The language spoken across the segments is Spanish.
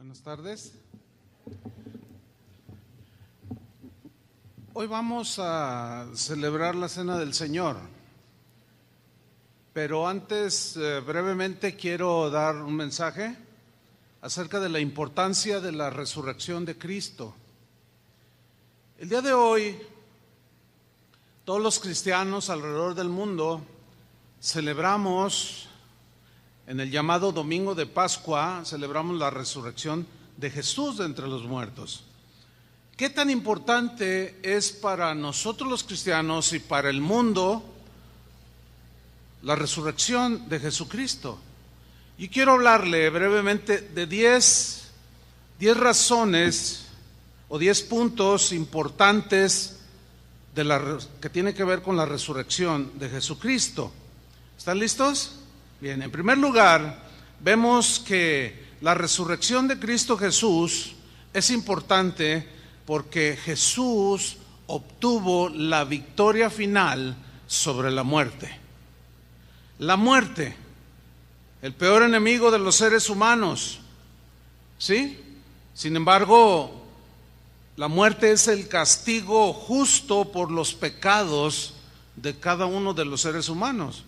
Buenas tardes. Hoy vamos a celebrar la Cena del Señor, pero antes brevemente quiero dar un mensaje acerca de la importancia de la resurrección de Cristo. El día de hoy, todos los cristianos alrededor del mundo celebramos, en el llamado Domingo de Pascua, celebramos la resurrección de Jesús de entre los muertos. ¿Qué tan importante es para nosotros los cristianos y para el mundo la resurrección de Jesucristo? Y quiero hablarle brevemente de 10 razones o 10 puntos importantes que tienen que ver con la resurrección de Jesucristo. ¿Están listos? Bien, en primer lugar, vemos que la resurrección de Cristo Jesús es importante porque Jesús obtuvo la victoria final sobre la muerte. La muerte, el peor enemigo de los seres humanos, ¿sí? Sin embargo, la muerte es el castigo justo por los pecados de cada uno de los seres humanos.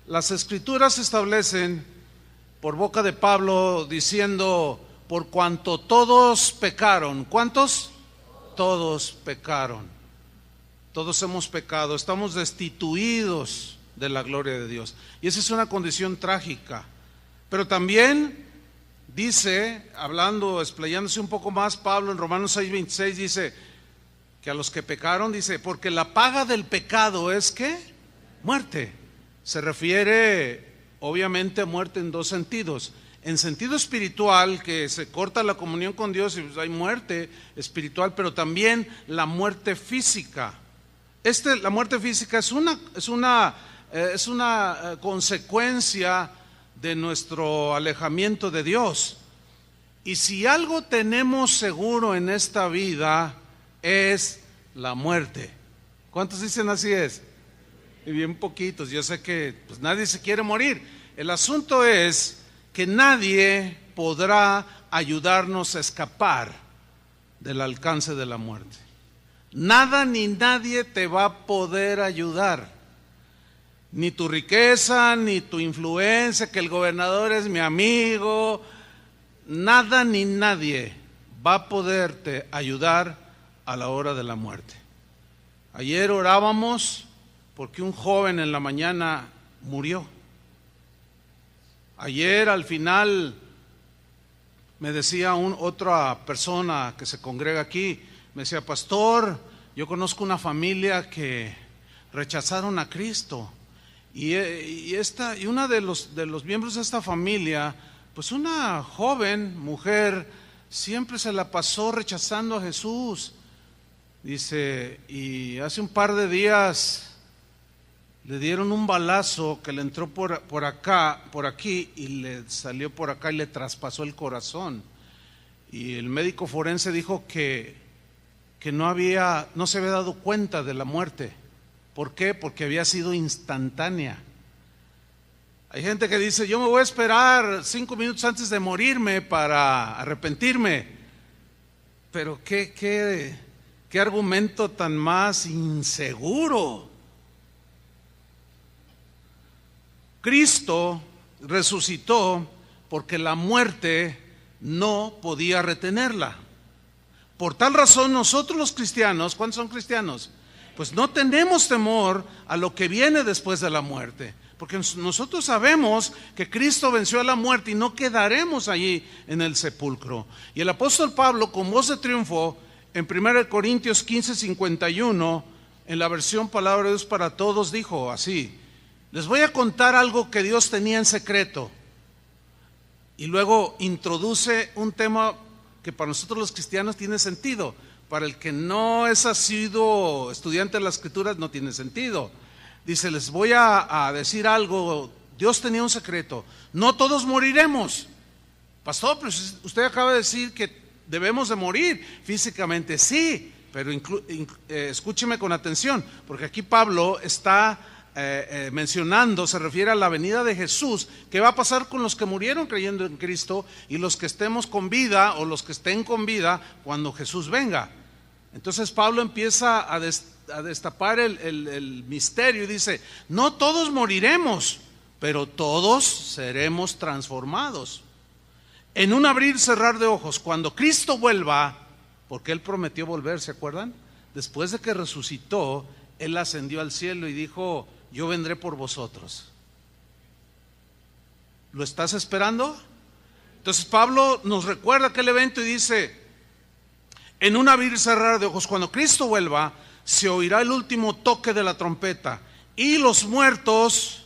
Las Escrituras establecen por boca de Pablo diciendo, por cuanto todos pecaron. ¿Cuántos? Todos pecaron. Todos hemos pecado, estamos destituidos de la gloria de Dios. Y esa es una condición trágica. Pero también dice, explayándose un poco más, Pablo en Romanos 6:26 dice que a los que pecaron, dice, porque la paga del pecado es ¿qué? Muerte. Se refiere obviamente a muerte en dos sentidos. En sentido espiritual, que se corta la comunión con Dios y pues hay muerte espiritual, pero también la muerte física. La muerte física es una consecuencia de nuestro alejamiento de Dios. Y si algo tenemos seguro en esta vida es la muerte. ¿Cuántos dicen así es? Y bien poquitos. Yo sé que pues nadie se quiere morir. El asunto es que nadie podrá ayudarnos a escapar del alcance de la muerte. Nada ni nadie te va a poder ayudar. Ni tu riqueza, ni tu influencia, que el gobernador es mi amigo. Nada ni nadie va a poderte ayudar a la hora de la muerte. Ayer orábamos porque un joven en la mañana murió. Ayer al final me decía otra persona que se congrega aquí, me decía, pastor, yo conozco una familia que rechazaron a Cristo y una de los miembros de esta familia, pues una joven mujer, siempre se la pasó rechazando a Jesús. Dice, y hace un par de días le dieron un balazo que le entró por aquí y le salió por acá y le traspasó el corazón. Y el médico forense dijo que no se había dado cuenta de la muerte. ¿Por qué? Porque había sido instantánea. Hay gente que dice, yo me voy a esperar 5 minutos antes de morirme para arrepentirme. Pero qué argumento tan más inseguro. Cristo resucitó porque la muerte no podía retenerla. Por tal razón nosotros los cristianos, ¿cuántos son cristianos? Pues no tenemos temor a lo que viene después de la muerte, porque nosotros sabemos que Cristo venció a la muerte y no quedaremos allí en el sepulcro. Y el apóstol Pablo, con voz de triunfo, en 1 Corintios 15:51, en la versión Palabra de Dios para Todos, dijo así: les voy a contar algo que Dios tenía en secreto. Y luego introduce un tema que para nosotros los cristianos tiene sentido. Para el que no ha sido estudiante de las Escrituras no tiene sentido. Dice, les voy a decir algo. Dios tenía un secreto. No todos moriremos. Pastor, pero usted acaba de decir que debemos de morir físicamente. Sí, pero escúcheme con atención, porque aquí Pablo está mencionando se refiere a la venida de Jesús. ¿Qué va a pasar con los que murieron creyendo en Cristo y los que estemos con vida o los que estén con vida cuando Jesús venga? Entonces Pablo empieza a destapar el misterio y dice: no todos moriremos, pero todos seremos transformados. En un abrir y cerrar de ojos, cuando Cristo vuelva, porque Él prometió volver, ¿se acuerdan? Después de que resucitó, Él ascendió al cielo y dijo: yo vendré por vosotros. ¿Lo estás esperando? Entonces Pablo nos recuerda aquel evento y dice: en un abrir y cerrar de ojos, cuando Cristo vuelva, se oirá el último toque de la trompeta y los muertos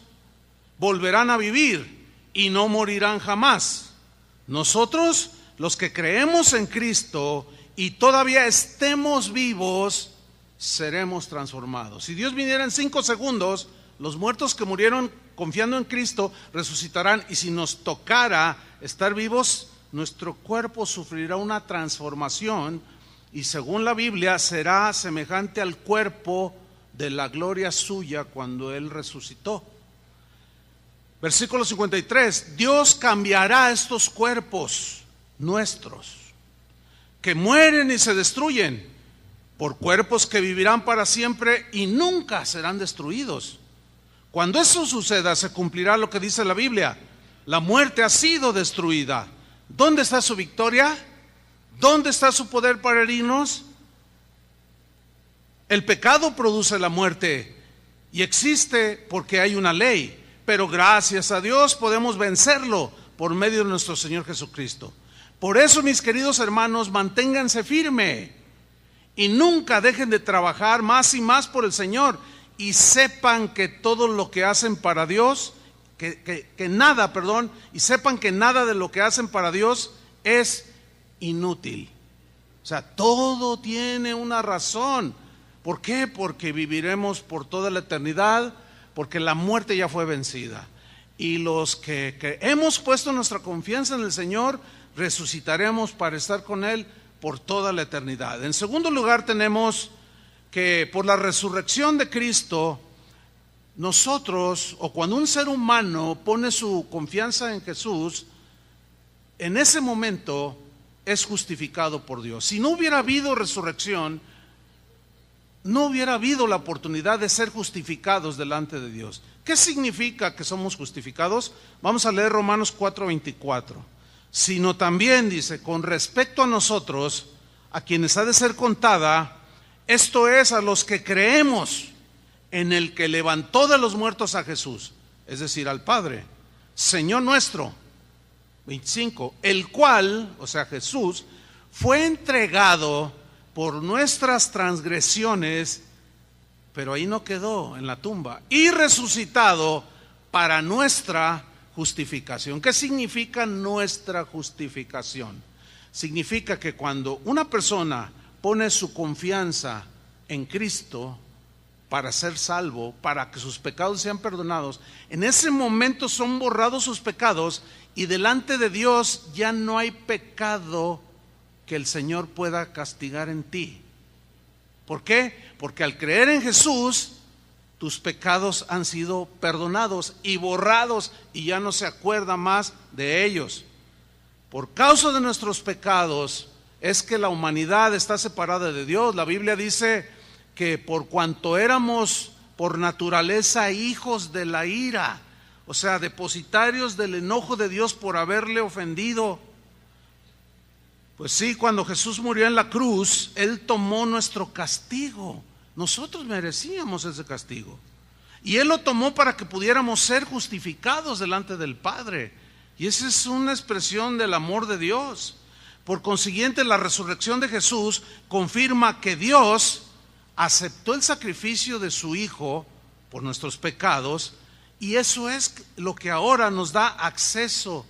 volverán a vivir y no morirán jamás. Nosotros, los que creemos en Cristo y todavía estemos vivos, seremos transformados. Si Dios viniera en 5 segundos, los muertos que murieron confiando en Cristo resucitarán, y si nos tocara estar vivos, nuestro cuerpo sufrirá una transformación y según la Biblia será semejante al cuerpo de la gloria suya cuando Él resucitó. Versículo 53, Dios cambiará estos cuerpos nuestros que mueren y se destruyen por cuerpos que vivirán para siempre y nunca serán destruidos. Cuando eso suceda, se cumplirá lo que dice la Biblia: la muerte ha sido destruida. ¿Dónde está su victoria? ¿Dónde está su poder para herirnos? El pecado produce la muerte y existe porque hay una ley, pero gracias a Dios podemos vencerlo por medio de nuestro Señor Jesucristo. Por eso, mis queridos hermanos, manténganse firmes y nunca dejen de trabajar más y más por el Señor, y sepan que todo lo que hacen para Dios, y sepan que nada de lo que hacen para Dios es inútil. O sea, todo tiene una razón. ¿Por qué? Porque viviremos por toda la eternidad, porque la muerte ya fue vencida. Y los que hemos puesto nuestra confianza en el Señor, resucitaremos para estar con Él por toda la eternidad. En segundo lugar, tenemos que por la resurrección de Cristo, nosotros, o cuando un ser humano pone su confianza en Jesús, en ese momento es justificado por Dios. Si no hubiera habido resurrección, no hubiera habido la oportunidad de ser justificados delante de Dios. ¿Qué significa que somos justificados? Vamos a leer Romanos 4:24. Sino también, dice, con respecto a nosotros, a quienes ha de ser contada, esto es, a los que creemos en el que levantó de los muertos a Jesús, es decir, al Padre, Señor nuestro. 25, el cual, o sea Jesús, fue entregado por nuestras transgresiones, pero ahí no quedó en la tumba, y resucitado para nuestra justificación. ¿Qué significa nuestra justificación? Significa que cuando una persona pone su confianza en Cristo para ser salvo, para que sus pecados sean perdonados, en ese momento son borrados sus pecados y delante de Dios ya no hay pecado que el Señor pueda castigar en ti. ¿Por qué? Porque al creer en Jesús, tus pecados han sido perdonados y borrados y ya no se acuerda más de ellos. Por causa de nuestros pecados es que la humanidad está separada de Dios. La Biblia dice que por cuanto éramos por naturaleza hijos de la ira, o sea, depositarios del enojo de Dios por haberle ofendido. Pues sí, cuando Jesús murió en la cruz, Él tomó nuestro castigo. Nosotros merecíamos ese castigo. Y Él lo tomó para que pudiéramos ser justificados delante del Padre. Y esa es una expresión del amor de Dios. Por consiguiente, la resurrección de Jesús confirma que Dios aceptó el sacrificio de su Hijo por nuestros pecados, y eso es lo que ahora nos da acceso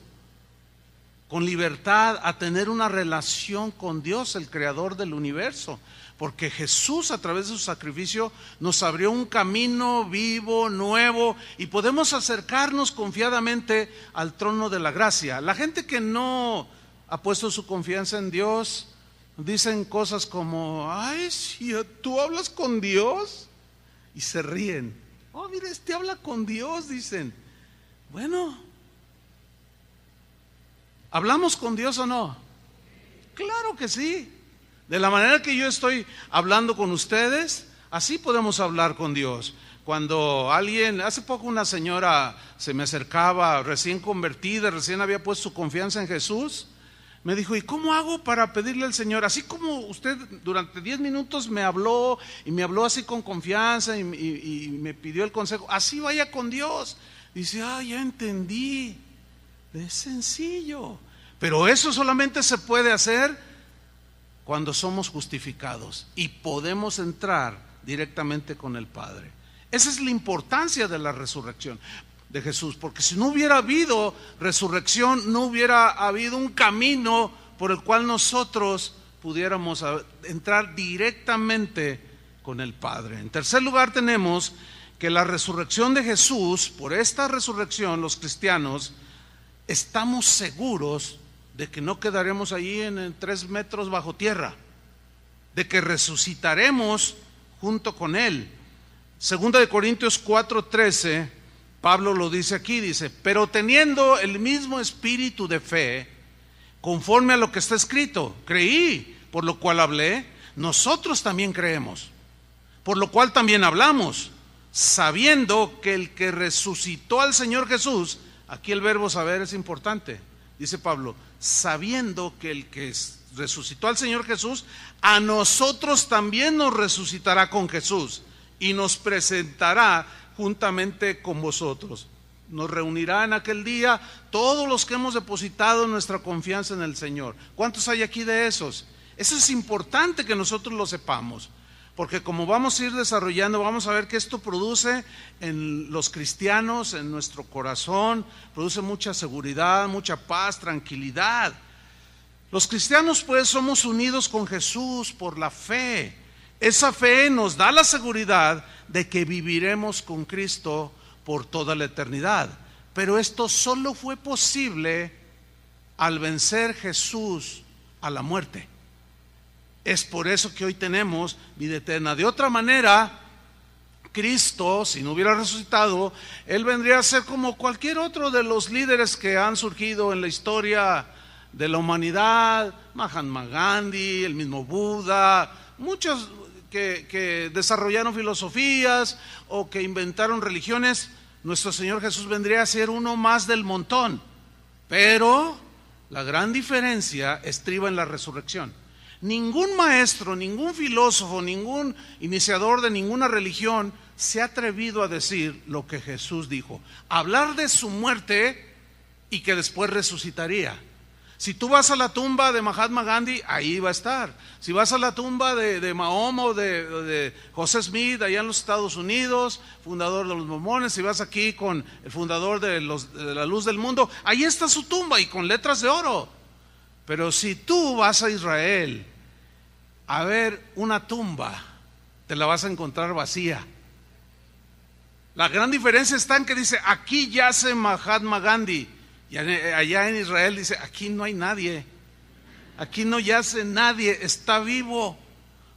con libertad a tener una relación con Dios, el creador del universo, porque Jesús a través de su sacrificio nos abrió un camino vivo, nuevo, y podemos acercarnos confiadamente al trono de la gracia. La gente que no ha puesto su confianza en Dios dicen cosas como: ay, si tú hablas con Dios, y se ríen. Oh, mira, este habla con Dios, dicen. Bueno, ¿hablamos con Dios o no? Claro que sí. De la manera que yo estoy hablando con ustedes, así podemos hablar con Dios. Cuando hace poco una señora se me acercaba, recién convertida, recién había puesto su confianza en Jesús, me dijo: ¿y cómo hago para pedirle al Señor? Así como usted durante 10 minutos me habló, y me habló así con confianza y me pidió el consejo, así vaya con Dios. Dice: ya entendí. Es sencillo. Pero eso solamente se puede hacer cuando somos justificados y podemos entrar directamente con el Padre. Esa es la importancia de la resurrección de Jesús, porque si no hubiera habido resurrección, no hubiera habido un camino por el cual nosotros pudiéramos entrar directamente con el Padre. En tercer lugar, tenemos que la resurrección de Jesús, por esta resurrección, los cristianos estamos seguros de que no quedaremos allí en 3 metros bajo tierra, de que resucitaremos junto con Él. Segunda de Corintios 4:13, Pablo lo dice aquí, dice: pero teniendo el mismo espíritu de fe, conforme a lo que está escrito, creí, por lo cual hablé, nosotros también creemos, por lo cual también hablamos, sabiendo que el que resucitó al Señor Jesús, aquí el verbo saber es importante, dice Pablo, sabiendo que el que resucitó al Señor Jesús, a nosotros también nos resucitará con Jesús y nos presentará juntamente con vosotros. Nos reunirá en aquel día todos los que hemos depositado nuestra confianza en el Señor. ¿Cuántos hay aquí de esos? Eso es importante que nosotros lo sepamos, porque como vamos a ir desarrollando, vamos a ver que esto produce en los cristianos, en nuestro corazón, produce mucha seguridad, mucha paz, tranquilidad. Los cristianos pues somos unidos con Jesús por la fe. Esa fe nos da la seguridad de que viviremos con Cristo por toda la eternidad. Pero esto solo fue posible al vencer Jesús a la muerte. Es por eso que hoy tenemos vida eterna. De otra manera, Cristo, si no hubiera resucitado, Él vendría a ser como cualquier otro de los líderes que han surgido en la historia de la humanidad, Mahatma Gandhi, el mismo Buda, muchos que desarrollaron filosofías o que inventaron religiones. Nuestro Señor Jesús vendría a ser uno más del montón, pero la gran diferencia estriba en la resurrección. Ningún maestro, ningún filósofo, ningún iniciador de ninguna religión se ha atrevido a decir lo que Jesús dijo, hablar de su muerte y que después resucitaría. Si tú vas a la tumba de Mahatma Gandhi, ahí va a estar. Si vas a la tumba de Mahoma o de José Smith, allá en los Estados Unidos, fundador de los mormones, si vas aquí con el fundador de la Luz del Mundo, ahí está su tumba y con letras de oro. Pero si tú vas a Israel a ver una tumba, te la vas a encontrar vacía. La gran diferencia está en que dice, aquí yace Mahatma Gandhi. Y allá en Israel dice, aquí no hay nadie, aquí no yace nadie, está vivo.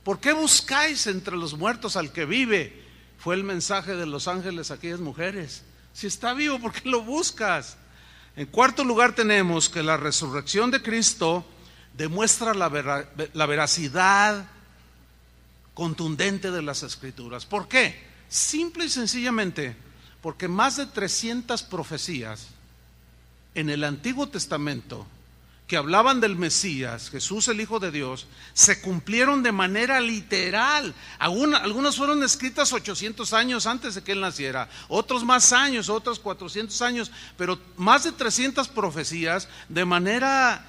¿Por qué buscáis entre los muertos al que vive? Fue el mensaje de los ángeles a aquellas mujeres. Si está vivo, ¿por qué lo buscas? En cuarto lugar tenemos que la resurrección de Cristo demuestra la veracidad contundente de las Escrituras. ¿Por qué? Simple y sencillamente porque más de 300 profecías en el Antiguo Testamento que hablaban del Mesías, Jesús el Hijo de Dios, se cumplieron de manera literal. Algunas fueron escritas 800 años antes de que Él naciera, otros más años, otros 400 años, pero más de 300 profecías de manera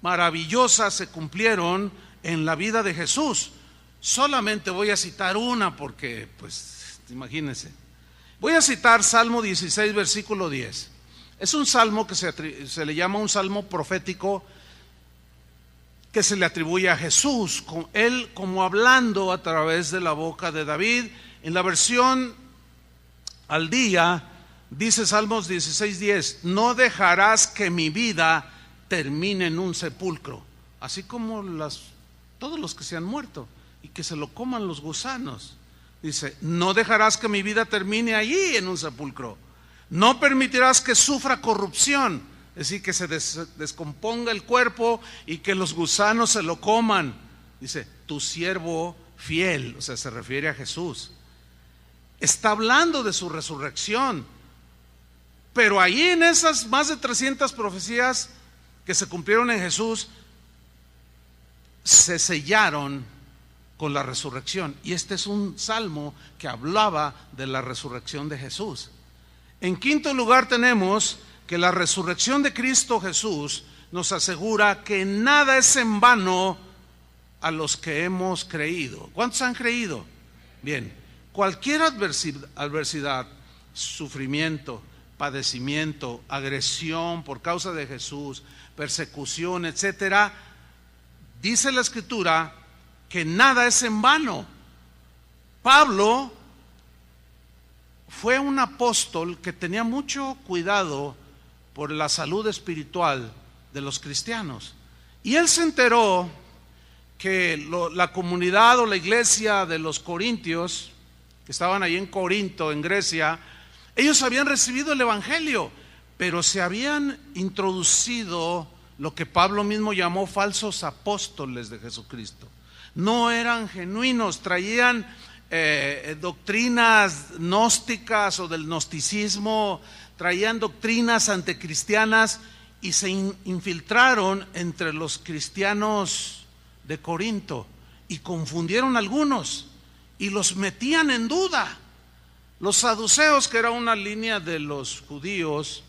maravillosa se cumplieron en la vida de Jesús. Solamente voy a citar una porque, pues, imagínense. Voy a citar Salmo 16, versículo 10. Es un salmo que se le llama un salmo profético que se le atribuye a Jesús, con él como hablando a través de la boca de David. En la versión al día dice Salmos 16:10, no dejarás que mi vida termine en un sepulcro, así como todos los que se han muerto y que se lo coman los gusanos. Dice, no dejarás que mi vida termine allí en un sepulcro. No permitirás que sufra corrupción, es decir, que se descomponga el cuerpo y que los gusanos se lo coman. Dice, tu siervo fiel, o sea, se refiere a Jesús. Está hablando de su resurrección. Pero ahí en esas más de 300 profecías que se cumplieron en Jesús, se sellaron con la resurrección. Y este es un salmo que hablaba de la resurrección de Jesús. En quinto lugar tenemos que la resurrección de Cristo Jesús nos asegura que nada es en vano a los que hemos creído. ¿Cuántos han creído? Bien, cualquier adversidad, sufrimiento, padecimiento, agresión por causa de Jesús, persecución, etcétera, dice la Escritura que nada es en vano. Pablo fue un apóstol que tenía mucho cuidado por la salud espiritual de los cristianos. Y él se enteró que la comunidad o la iglesia de los corintios, que estaban ahí en Corinto, en Grecia, ellos habían recibido el evangelio, pero se habían introducido lo que Pablo mismo llamó falsos apóstoles de Jesucristo. No eran genuinos, traían doctrinas gnósticas o del gnosticismo, traían doctrinas anticristianas y se infiltraron entre los cristianos de Corinto y confundieron a algunos y los metían en duda. Los saduceos, que era una línea de los judíos,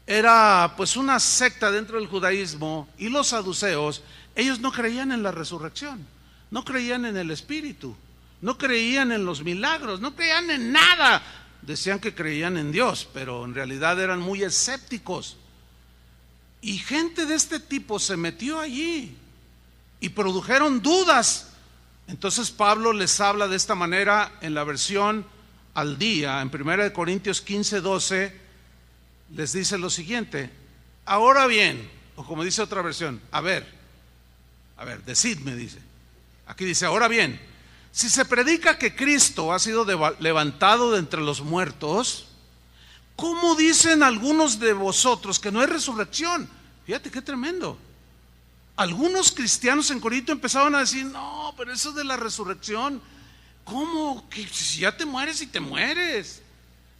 era pues una secta dentro del judaísmo, y los saduceos, ellos no creían en la resurrección, no creían en el Espíritu, no creían en los milagros, no creían en nada. Decían que creían en Dios, pero en realidad eran muy escépticos. Y gente de este tipo se metió allí y produjeron dudas. Entonces Pablo les habla de esta manera en la versión al día, en 1 Corintios 15:12, les dice lo siguiente: ahora bien, o como dice otra versión, a ver, decidme, dice. Aquí dice, ahora bien, si se predica que Cristo ha sido levantado de entre los muertos, ¿cómo dicen algunos de vosotros que no hay resurrección? Fíjate qué tremendo. Algunos cristianos en Corinto empezaban a decir, no, pero eso de la resurrección, ¿cómo? Que si ya te mueres y te mueres,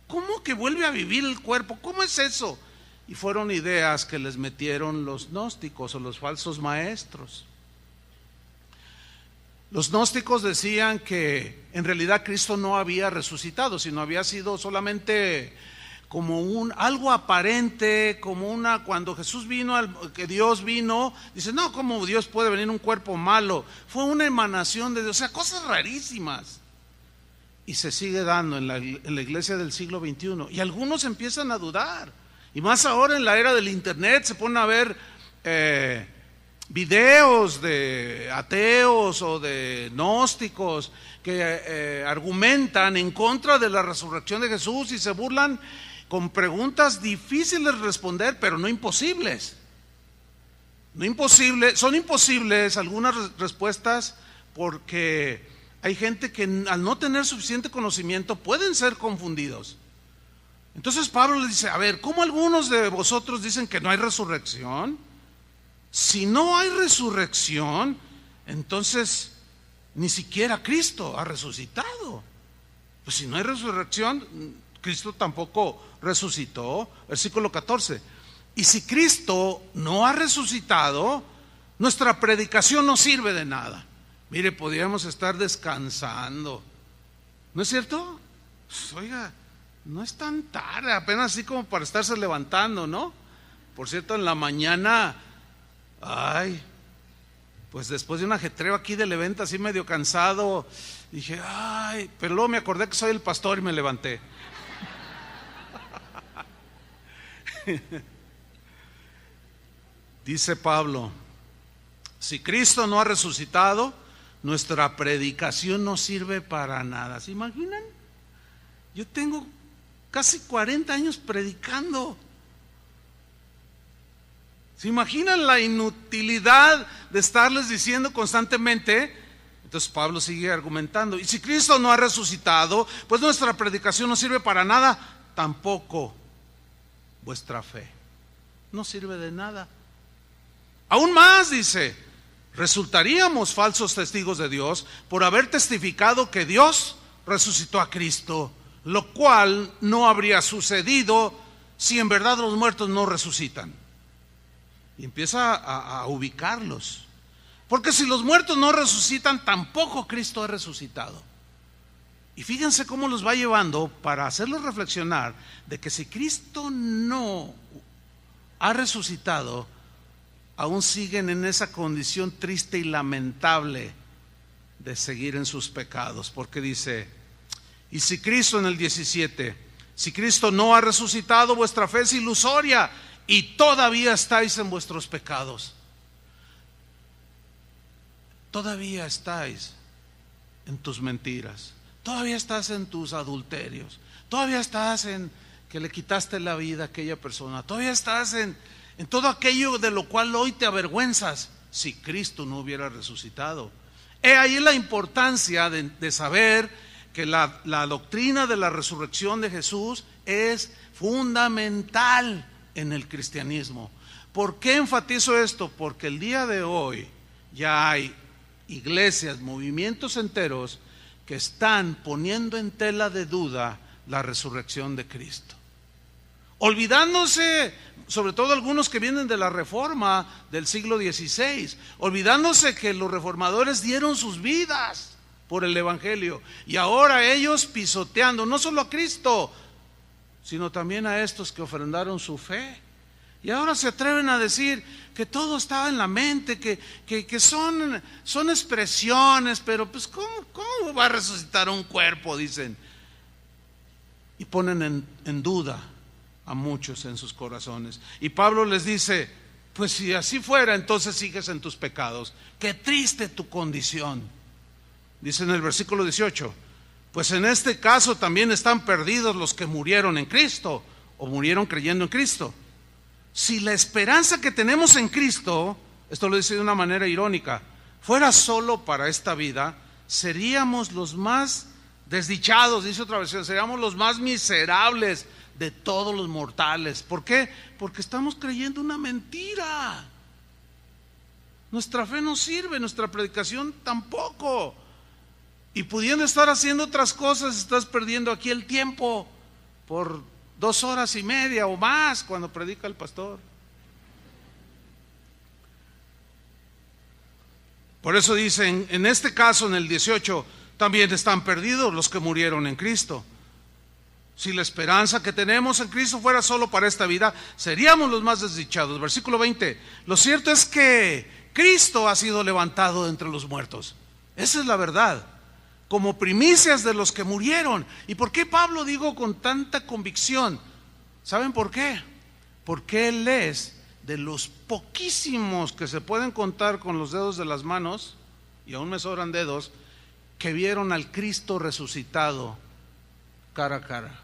¿cómo que vuelve a vivir el cuerpo? ¿Cómo es eso? Y fueron ideas que les metieron los gnósticos o los falsos maestros. Los gnósticos decían que en realidad Cristo no había resucitado, sino había sido solamente como algo aparente, como cuando Jesús vino, que Dios vino, dice, no, ¿cómo Dios puede venir en un cuerpo malo? Fue una emanación de Dios, o sea, cosas rarísimas. Y se sigue dando en la iglesia del siglo XXI. Y algunos empiezan a dudar. Y más ahora en la era del internet se ponen a ver videos de ateos o de gnósticos que argumentan en contra de la resurrección de Jesús y se burlan con preguntas difíciles de responder, pero no imposibles. Son imposibles algunas respuestas porque hay gente que al no tener suficiente conocimiento pueden ser confundidos. Entonces Pablo les dice, a ver, ¿cómo algunos de vosotros dicen que no hay resurrección? Si no hay resurrección, entonces ni siquiera Cristo ha resucitado. Pues si no hay resurrección, Cristo tampoco resucitó. Versículo 14. Y si Cristo no ha resucitado, nuestra predicación no sirve de nada. Mire, podríamos estar descansando, ¿no es cierto? Pues, oiga, no es tan tarde, apenas así como para estarse levantando, ¿no? Por cierto, en la mañana, pues después de un ajetreo aquí del evento, así medio cansado, dije, pero luego me acordé que soy el pastor y me levanté. Dice Pablo, si Cristo no ha resucitado, nuestra predicación no sirve para nada. ¿Se imaginan? Yo tengo casi 40 años predicando. ¿Se imaginan la inutilidad de estarles diciendo constantemente? Entonces Entonces Pablo sigue argumentando, y si Cristo no ha resucitado, pues nuestra predicación no sirve para nada, tampoco vuestra fe. No sirve de nada. Aún más dice, resultaríamos falsos testigos de Dios por haber testificado que Dios resucitó a Cristo, lo cual no habría sucedido si en verdad los muertos no resucitan. Y empieza a ubicarlos. Porque si los muertos no resucitan, tampoco Cristo ha resucitado. Y fíjense cómo los va llevando para hacerlos reflexionar de que si Cristo no ha resucitado, aún siguen en esa condición triste y lamentable de seguir en sus pecados. Porque dice, y si Cristo, en el 17, si Cristo no ha resucitado, vuestra fe es ilusoria y todavía estáis en vuestros pecados. Todavía estáis en tus mentiras, todavía estás en tus adulterios, todavía estás en que le quitaste la vida a aquella persona, todavía estás en todo aquello de lo cual hoy te avergüenzas, si Cristo no hubiera resucitado. He ahí la importancia de saber que la doctrina de la resurrección de Jesús es fundamental en el cristianismo. ¿Por qué enfatizo esto? Porque el día de hoy ya hay iglesias, movimientos enteros que están poniendo en tela de duda la resurrección de Cristo, olvidándose, sobre todo algunos que vienen de la Reforma del siglo XVI, olvidándose que los reformadores dieron sus vidas por el Evangelio, y ahora ellos pisoteando no solo a Cristo, sino también a estos que ofrendaron su fe. Y ahora se atreven a decir que todo estaba en la mente, que son expresiones, pero pues ¿cómo va a resucitar un cuerpo? Dicen. Y ponen en duda a muchos en sus corazones. Y Pablo les dice, pues si así fuera, entonces sigues en tus pecados. Qué triste tu condición. Dice en el versículo 18, pues en este caso también están perdidos los que murieron en Cristo, o murieron creyendo en Cristo. Si la esperanza que tenemos en Cristo, esto lo dice de una manera irónica, fuera solo para esta vida, seríamos los más desdichados, dice otra versión, seríamos los más miserables de todos los mortales. ¿Por qué? Porque estamos creyendo una mentira. Nuestra fe no sirve, nuestra predicación tampoco. Y pudiendo estar haciendo otras cosas, estás perdiendo aquí el tiempo por 2 horas y media o más cuando predica el pastor. Por eso dicen, en este caso, en el 18, también están perdidos los que murieron en Cristo. Si la esperanza que tenemos en Cristo fuera solo para esta vida, seríamos los más desdichados. Versículo 20, lo cierto es que Cristo ha sido levantado de entre los muertos. Esa es la verdad, como primicias de los que murieron. ¿Y por qué Pablo digo con tanta convicción? ¿Saben por qué? Porque él es de los poquísimos que se pueden contar con los dedos de las manos, y aún me sobran dedos, que vieron al Cristo resucitado cara a cara.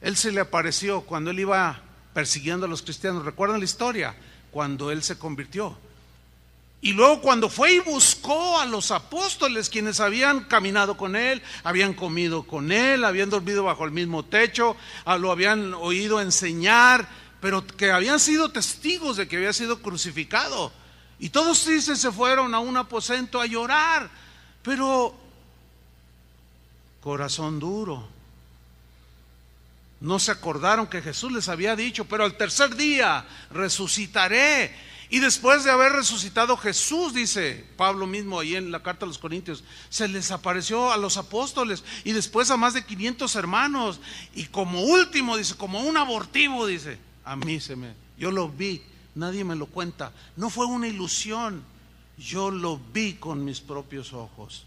Él se le apareció cuando él iba persiguiendo a los cristianos. ¿Recuerdan la historia? Cuando él se convirtió. Y luego cuando fue y buscó a los apóstoles, quienes habían caminado con él, habían comido con él, habían dormido bajo el mismo techo, lo habían oído enseñar, pero que habían sido testigos de que había sido crucificado. Y todos dicen se fueron a un aposento a llorar, pero corazón duro. No se acordaron que Jesús les había dicho, pero al tercer día resucitaré. Y después de haber resucitado Jesús, dice Pablo mismo ahí en la carta a los Corintios, se les apareció a los apóstoles y después a más de 500 hermanos. Y como último, dice, como un abortivo, dice, a mí yo lo vi, nadie me lo cuenta. No fue una ilusión, yo lo vi con mis propios ojos,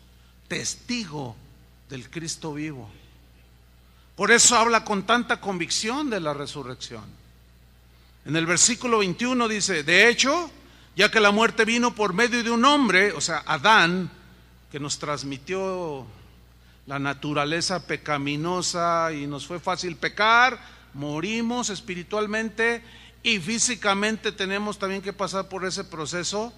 testigo del Cristo vivo. Por eso habla con tanta convicción de la resurrección. En el versículo 21 dice, de hecho, ya que la muerte vino por medio de un hombre, o sea, Adán, que nos transmitió la naturaleza pecaminosa y nos fue fácil pecar, morimos espiritualmente y físicamente tenemos también que pasar por ese proceso.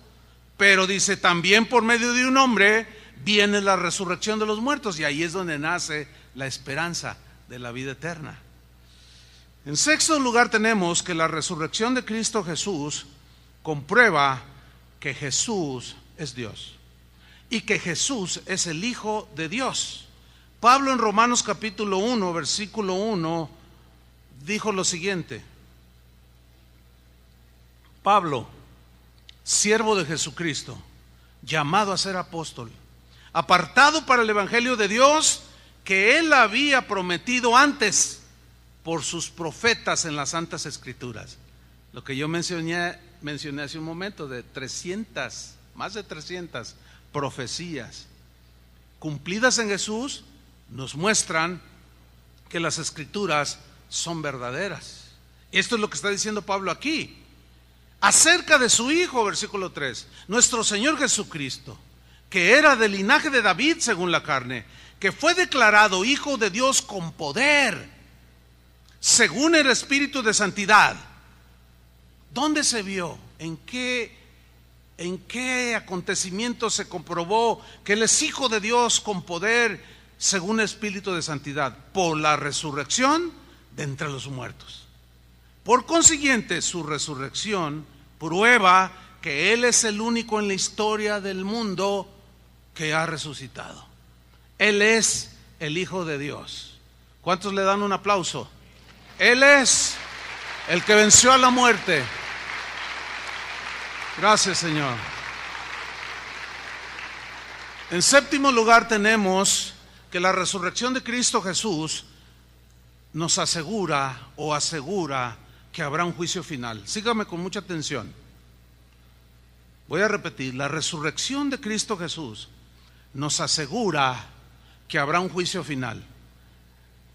Pero dice, también por medio de un hombre viene la resurrección de los muertos, y ahí es donde nace la esperanza de la vida eterna. En sexto lugar tenemos que la resurrección de Cristo Jesús comprueba que Jesús es Dios y que Jesús es el Hijo de Dios. Pablo en Romanos capítulo 1, versículo 1, dijo lo siguiente: Pablo, siervo de Jesucristo, llamado a ser apóstol, apartado para el evangelio de Dios, que él había prometido antes por sus profetas en las santas escrituras. Lo que yo mencioné hace un momento, de 300, más de 300 profecías cumplidas en Jesús, nos muestran que las escrituras son verdaderas. Esto es lo que está diciendo Pablo aquí acerca de su Hijo, versículo 3, nuestro Señor Jesucristo, que era del linaje de David según la carne, que fue declarado Hijo de Dios con poder, según el Espíritu de santidad. ¿Dónde se vio? ¿En qué acontecimiento se comprobó que Él es Hijo de Dios con poder, según el Espíritu de santidad? Por la resurrección de entre los muertos. Por consiguiente, su resurrección prueba que Él es el único en la historia del mundo que ha resucitado. Él es el Hijo de Dios. ¿Cuántos le dan un aplauso? Él es el que venció a la muerte. Gracias, Señor. En séptimo lugar tenemos que la resurrección de Cristo Jesús nos asegura que habrá un juicio final. Sígame con mucha atención. Voy a repetir: la resurrección de Cristo Jesús nos asegura que habrá un juicio final.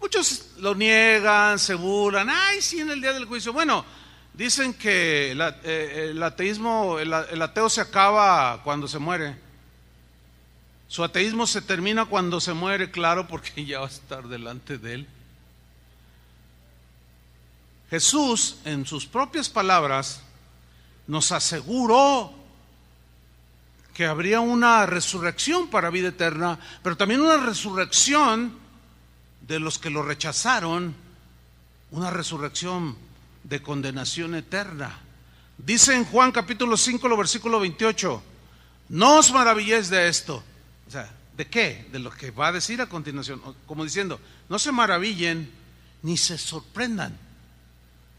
Muchos lo niegan, se burlan. Ay, sí, en el día del juicio. Bueno, dicen que el ateo se acaba cuando se muere. Su ateísmo se termina cuando se muere, claro, porque ya va a estar delante de Él. Jesús, en sus propias palabras, nos aseguró que habría una resurrección para vida eterna, pero también una resurrección de los que lo rechazaron, una resurrección de condenación eterna. Dice en Juan capítulo 5, versículo 28, no os maravilléis de esto. O sea, ¿de qué? De lo que va a decir a continuación. Como diciendo, no se maravillen ni se sorprendan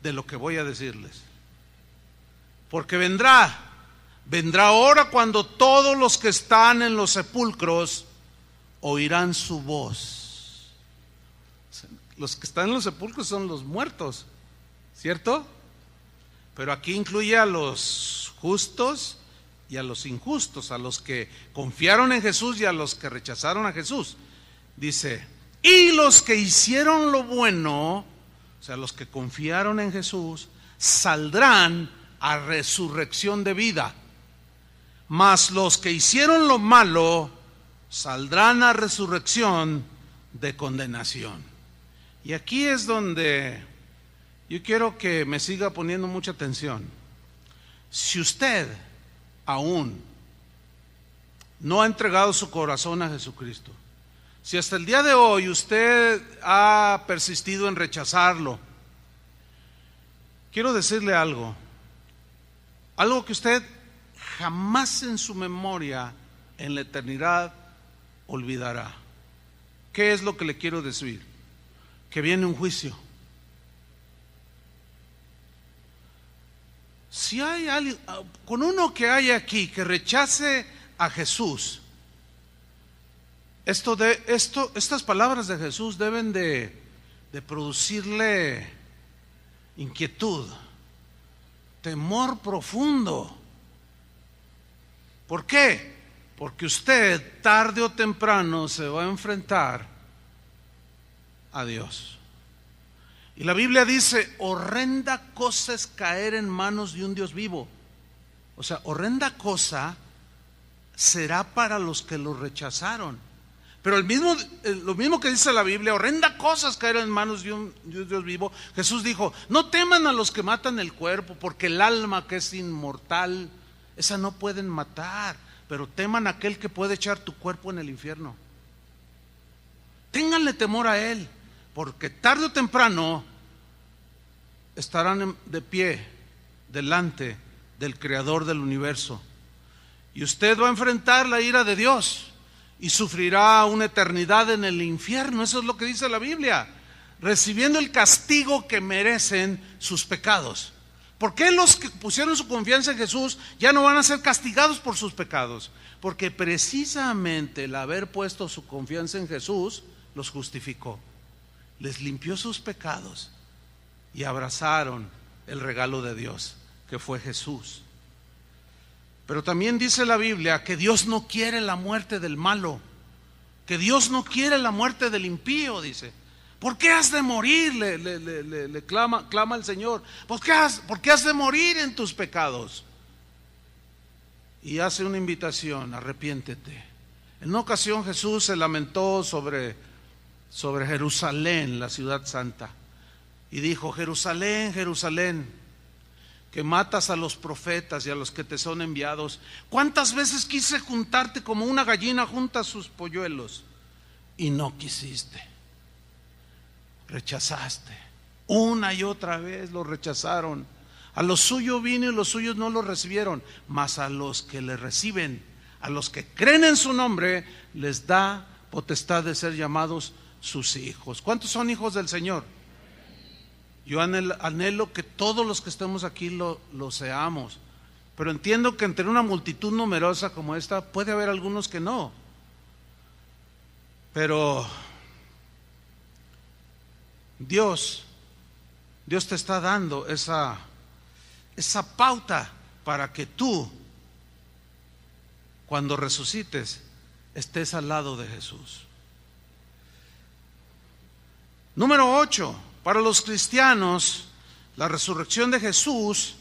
de lo que voy a decirles, porque vendrá hora cuando todos los que están en los sepulcros oirán su voz. Los que están en los sepulcros son los muertos, ¿cierto? Pero aquí incluye a los justos y a los injustos, a los que confiaron en Jesús y a los que rechazaron a Jesús. Dice, y los que hicieron lo bueno, o sea, los que confiaron en Jesús, saldrán a resurrección de vida. Mas los que hicieron lo malo saldrán a resurrección de condenación. Y aquí es donde yo quiero que me siga poniendo mucha atención. Si usted aún no ha entregado su corazón a Jesucristo, si hasta el día de hoy usted ha persistido en rechazarlo, quiero decirle algo que usted jamás en su memoria en la eternidad olvidará. ¿Qué es lo que le quiero decir? Que viene un juicio. Si hay alguien, con uno que hay aquí que rechace a Jesús, estas palabras de Jesús deben de producirle inquietud, temor profundo. ¿Por qué? Porque usted tarde o temprano se va a enfrentar a Dios. Y la Biblia dice, horrenda cosa es caer en manos de un Dios vivo. O sea, horrenda cosa será para los que lo rechazaron. Pero lo mismo que dice la Biblia, horrenda cosa es caer en manos de un Dios vivo. Jesús dijo, no teman a los que matan el cuerpo, porque el alma que es inmortal Esa no pueden matar, pero teman a aquel que puede echar tu cuerpo en el infierno. Ténganle temor a Él, porque tarde o temprano estarán de pie delante del Creador del universo. Y usted va a enfrentar la ira de Dios y sufrirá una eternidad en el infierno. Eso es lo que dice la Biblia, recibiendo el castigo que merecen sus pecados. ¿Por qué los que pusieron su confianza en Jesús ya no van a ser castigados por sus pecados? Porque precisamente el haber puesto su confianza en Jesús los justificó, les limpió sus pecados y abrazaron el regalo de Dios, que fue Jesús. Pero también dice la Biblia que Dios no quiere la muerte del malo, que Dios no quiere la muerte del impío, dice. ¿Por qué has de morir? Le clama el Señor. ¿Por qué has de morir en tus pecados? Y hace una invitación: arrepiéntete. En una ocasión Jesús se lamentó sobre Jerusalén, la ciudad santa, y dijo: Jerusalén, Jerusalén, que matas a los profetas y a los que te son enviados. ¿Cuántas veces quise juntarte como una gallina junta sus polluelos y no quisiste? Rechazaste. Una y otra vez lo rechazaron. A lo suyo vino y los suyos no lo recibieron, mas a los que le reciben, a los que creen en su nombre, les da potestad de ser llamados sus hijos. ¿Cuántos son hijos del Señor? Yo anhelo que todos los que estemos aquí lo seamos, pero entiendo que entre una multitud numerosa como esta puede haber algunos que no. Pero Dios te está dando esa pauta para que tú, cuando resucites, estés al lado de Jesús. Número 8. Para los cristianos, la resurrección de Jesús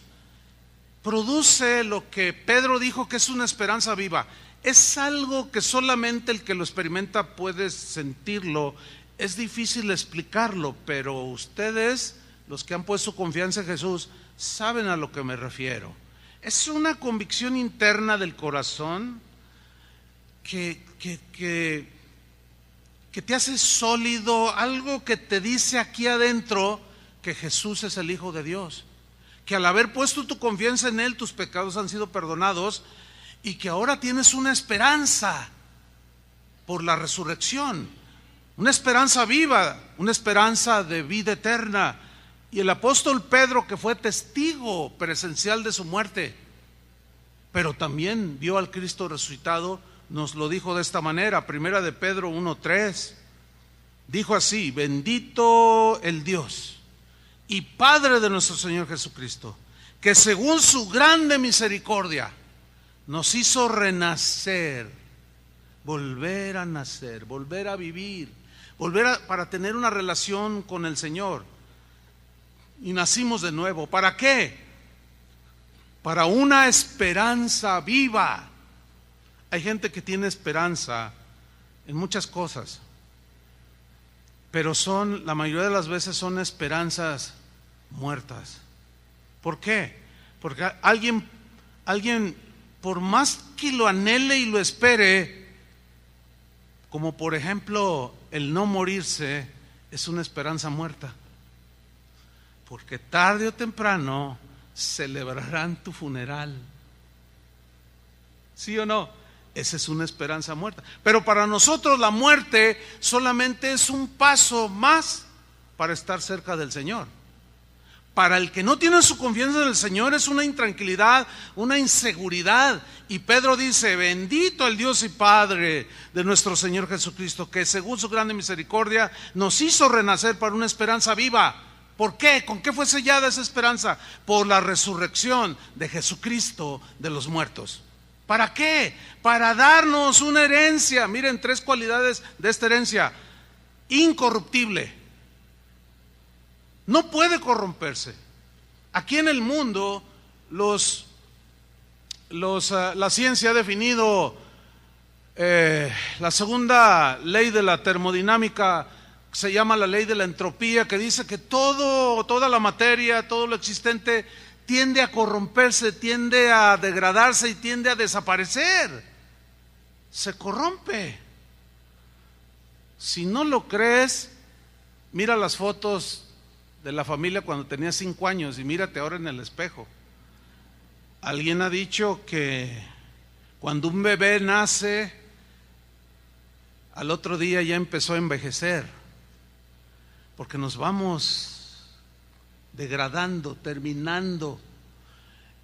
produce lo que Pedro dijo que es una esperanza viva. Es algo que solamente el que lo experimenta puede sentirlo. Es difícil explicarlo, pero ustedes, los que han puesto confianza en Jesús, saben a lo que me refiero. Es una convicción interna del corazón que te hace sólido, algo que te dice aquí adentro que Jesús es el Hijo de Dios, que al haber puesto tu confianza en Él, tus pecados han sido perdonados y que ahora tienes una esperanza por la resurrección, una esperanza viva, una esperanza de vida eterna. Y el apóstol Pedro, que fue testigo presencial de su muerte, pero también vio al Cristo resucitado, nos lo dijo de esta manera. Primera de Pedro 1:3 dijo así: bendito el Dios y Padre de nuestro Señor Jesucristo, que según su grande misericordia nos hizo renacer, volver a nacer, volver a vivir, para tener una relación con el Señor. Y nacimos de nuevo. ¿Para qué? Para una esperanza viva. Hay gente que tiene esperanza en muchas cosas, pero la mayoría de las veces son esperanzas muertas. ¿Por qué? Porque alguien por más que lo anhele y lo espere, como por ejemplo el no morirse, es una esperanza muerta. Porque tarde o temprano celebrarán tu funeral. ¿Sí o no? Esa es una esperanza muerta. Pero para nosotros la muerte solamente es un paso más para estar cerca del Señor. Para el que no tiene su confianza en el Señor es una intranquilidad, una inseguridad. Y Pedro dice: bendito el Dios y Padre de nuestro Señor Jesucristo, que según su grande misericordia nos hizo renacer para una esperanza viva. ¿Por qué? ¿Con qué fue sellada esa esperanza? Por la resurrección de Jesucristo de los muertos. ¿Para qué? Para darnos una herencia. Miren, 3 cualidades de esta herencia: incorruptible, no puede corromperse. Aquí en el mundo la ciencia ha definido la segunda ley de la termodinámica, se llama la ley de la entropía, que dice que toda la materia, todo lo existente tiende a corromperse, tiende a degradarse y tiende a desaparecer. Se corrompe. Si no lo crees, mira las fotos de la familia cuando tenía 5 años y mírate ahora en el espejo. Alguien ha dicho que cuando un bebé nace, al otro día ya empezó a envejecer, porque nos vamos degradando, terminando.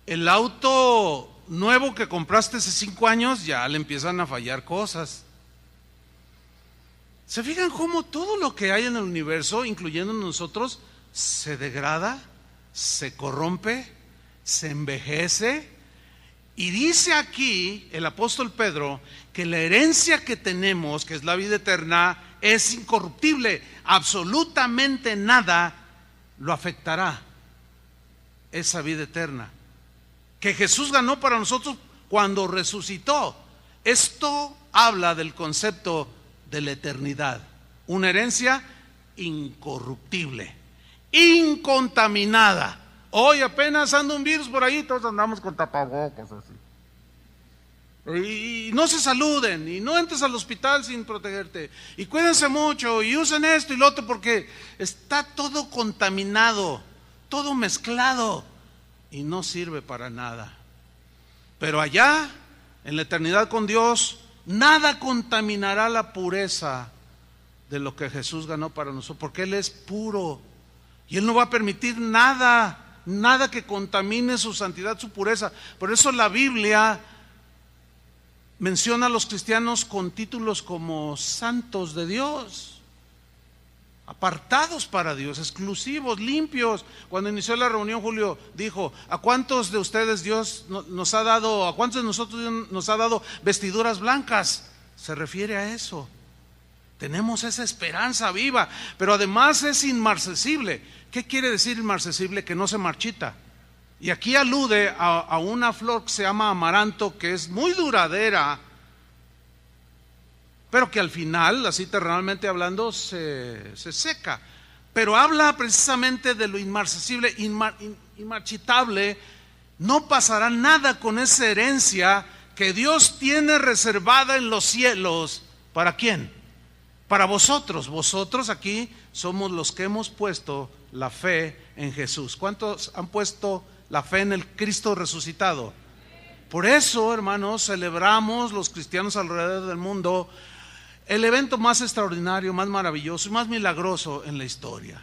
El auto nuevo que compraste hace 5 años ya le empiezan a fallar cosas. ¿Se fijan cómo todo lo que hay en el universo, incluyendo nosotros, se degrada, se corrompe, se envejece? Y dice aquí el apóstol Pedro que la herencia que tenemos, que es la vida eterna, es incorruptible. Absolutamente nada lo afectará esa vida eterna que Jesús ganó para nosotros cuando resucitó. Esto habla del concepto de la eternidad, una herencia incorruptible, incontaminada. Hoy apenas anda un virus por ahí, todos andamos con tapabocas así. Y no se saluden, y no entres al hospital sin protegerte, y cuídense mucho, y usen esto y lo otro, porque está todo contaminado, todo mezclado, y no sirve para nada. Pero allá, en la eternidad con Dios, nada contaminará la pureza de lo que Jesús ganó para nosotros, porque Él es puro, y Él no va a permitir nada que contamine su santidad, su pureza. Por eso la Biblia menciona a los cristianos con títulos como santos de Dios, apartados para Dios, exclusivos, limpios. Cuando inició la reunión, Julio dijo: ¿a cuántos de ustedes Dios nos ha dado, a cuántos de nosotros Dios nos ha dado vestiduras blancas? Se refiere a eso. Tenemos esa esperanza viva, pero además es inmarcesible. ¿Qué quiere decir inmarcesible? Que no se marchita. Y aquí alude a una flor que se llama amaranto, que es muy duradera, pero que al final, así terrenalmente hablando, se seca. Pero habla precisamente de lo inmarcesible, inmarchitable. No pasará nada con esa herencia que Dios tiene reservada en los cielos. ¿Para quién? Para vosotros. Vosotros aquí somos los que hemos puesto la fe en Jesús. ¿Cuántos han puesto la fe en el Cristo resucitado? Por eso, hermanos, celebramos los cristianos alrededor del mundo el evento más extraordinario, más maravilloso y más milagroso en la historia.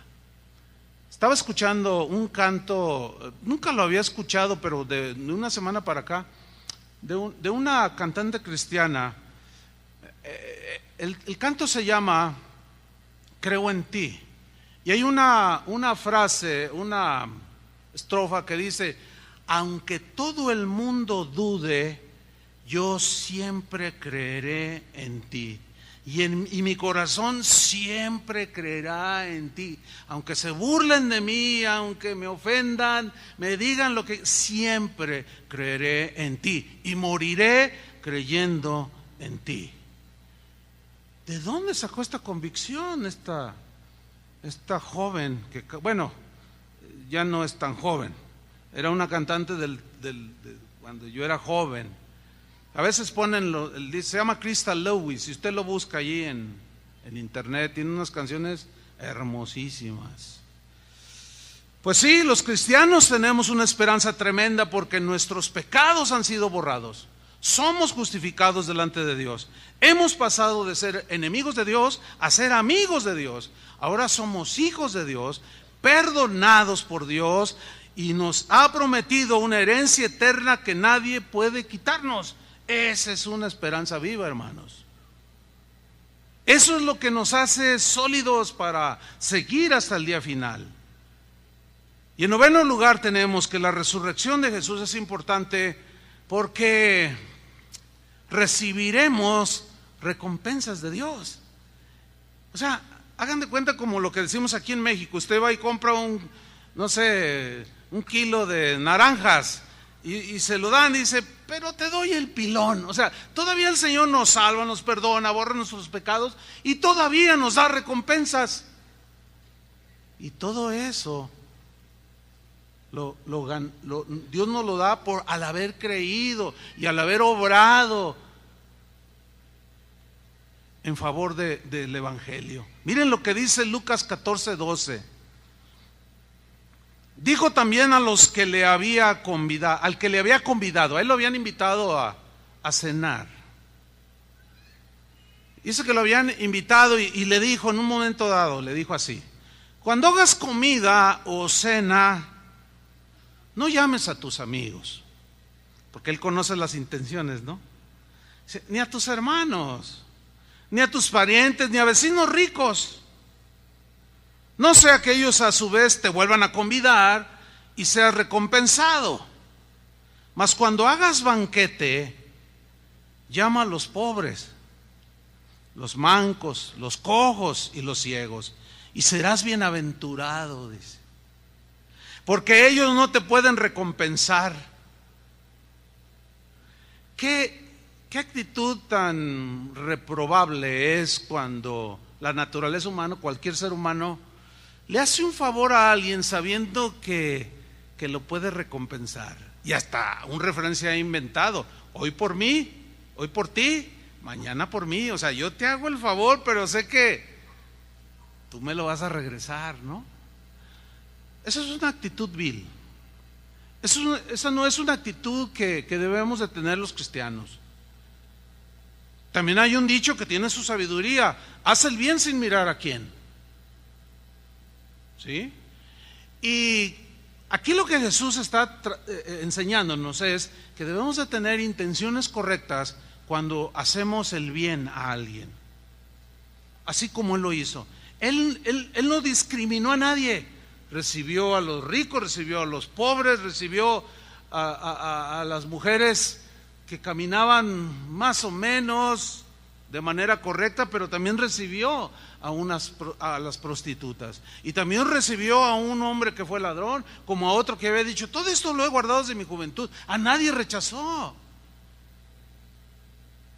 Estaba escuchando un canto, nunca lo había escuchado, pero de una semana para acá, de una cantante cristiana. El canto se llama Creo en ti. Y hay una frase, una estrofa que dice: aunque todo el mundo dude, yo siempre creeré en ti. Y mi corazón siempre creerá en ti. Aunque se burlen de mí, aunque me ofendan, me digan lo que, siempre creeré en ti. Y moriré creyendo en ti. ¿De dónde sacó esta convicción esta joven? Que, bueno, ya no es tan joven. Era una cantante de cuando yo era joven. A veces ponen, se llama Crystal Lewis, si usted lo busca allí en internet, tiene unas canciones hermosísimas. Pues sí, los cristianos tenemos una esperanza tremenda porque nuestros pecados han sido borrados. Somos justificados delante de Dios. Hemos pasado de ser enemigos de Dios a ser amigos de Dios. Ahora somos hijos de Dios, perdonados por Dios, y nos ha prometido una herencia eterna que nadie puede quitarnos. Esa es una esperanza viva, hermanos. Eso es lo que nos hace sólidos para seguir hasta el día final. Y en noveno lugar tenemos que la resurrección de Jesús es importante porque recibiremos recompensas de Dios. O sea, hagan de cuenta como lo que decimos aquí en México. Usted va y compra un kilo de naranjas y se lo dan y dice: pero te doy el pilón. O sea, todavía el Señor nos salva, nos perdona, borra nuestros pecados y todavía nos da recompensas. Y todo eso Dios nos lo da al haber creído y al haber obrado en favor del Evangelio. Miren lo que dice Lucas 14:12. Dijo también a los que le había convidado, al que le había convidado, a él lo habían invitado a cenar. Dice que lo habían invitado y le dijo en un momento dado, le dijo así: cuando hagas comida o cena, no llames a tus amigos, porque él conoce las intenciones, ¿no? Dice, ni a tus hermanos, ni a tus parientes, ni a vecinos ricos, no sea que ellos a su vez te vuelvan a convidar y seas recompensado. Mas cuando hagas banquete, llama a los pobres, los mancos, los cojos y los ciegos, y serás bienaventurado, dice, porque ellos no te pueden recompensar. ¿Qué actitud tan reprobable es cuando la naturaleza humana, cualquier ser humano, le hace un favor a alguien sabiendo que lo puede recompensar? Y hasta un referencia ha inventado: hoy por mí, hoy por ti, mañana por mí. O sea, yo te hago el favor, pero sé que tú me lo vas a regresar, ¿no? Esa es una actitud vil. Esa no es una actitud que debemos de tener los cristianos. También hay un dicho que tiene su sabiduría: haz el bien sin mirar a quién. ¿Sí? Y aquí lo que Jesús está enseñándonos es que debemos de tener intenciones correctas cuando hacemos el bien a alguien, así como Él lo hizo. Él no discriminó a nadie. Recibió a los ricos, recibió a los pobres, recibió a las mujeres que caminaban más o menos de manera correcta, pero también recibió a las prostitutas, y también recibió a un hombre que fue ladrón, como a otro que había dicho: todo esto lo he guardado desde mi juventud. A nadie rechazó.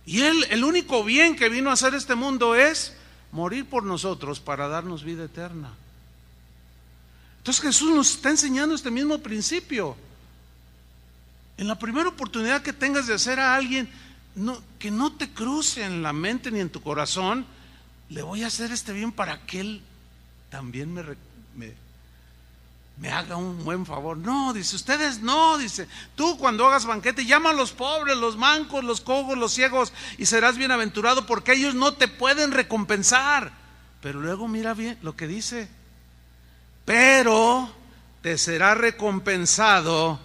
Y Él, el único bien que vino a hacer este mundo es morir por nosotros para darnos vida eterna. Entonces Jesús nos está enseñando este mismo principio. En la primera oportunidad que tengas de hacer a alguien, que no te cruce en la mente ni en tu corazón: le voy a hacer este bien para que él también me haga un buen favor. No, dice, ustedes no, dice, tú cuando hagas banquete, llama a los pobres, los mancos, los cojos, los ciegos, y serás bienaventurado, porque ellos no te pueden recompensar. Pero luego mira bien lo que dice: pero te será recompensado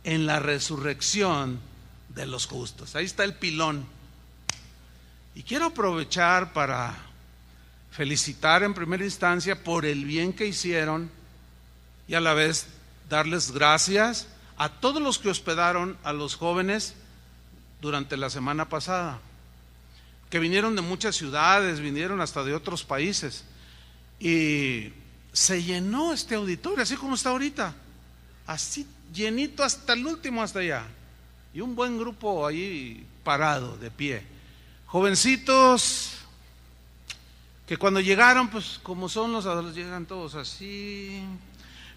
en la resurrección de los justos. Ahí está el pilón. Y quiero aprovechar para felicitar en primera instancia por el bien que hicieron, y a la vez darles gracias a todos los que hospedaron a los jóvenes durante la semana pasada, que vinieron de muchas ciudades, vinieron hasta de otros países, y se llenó este auditorio así como está ahorita, así llenito hasta el último, hasta allá, y un buen grupo ahí parado, de pie, jovencitos que cuando llegaron, pues como son los adultos, llegan todos así.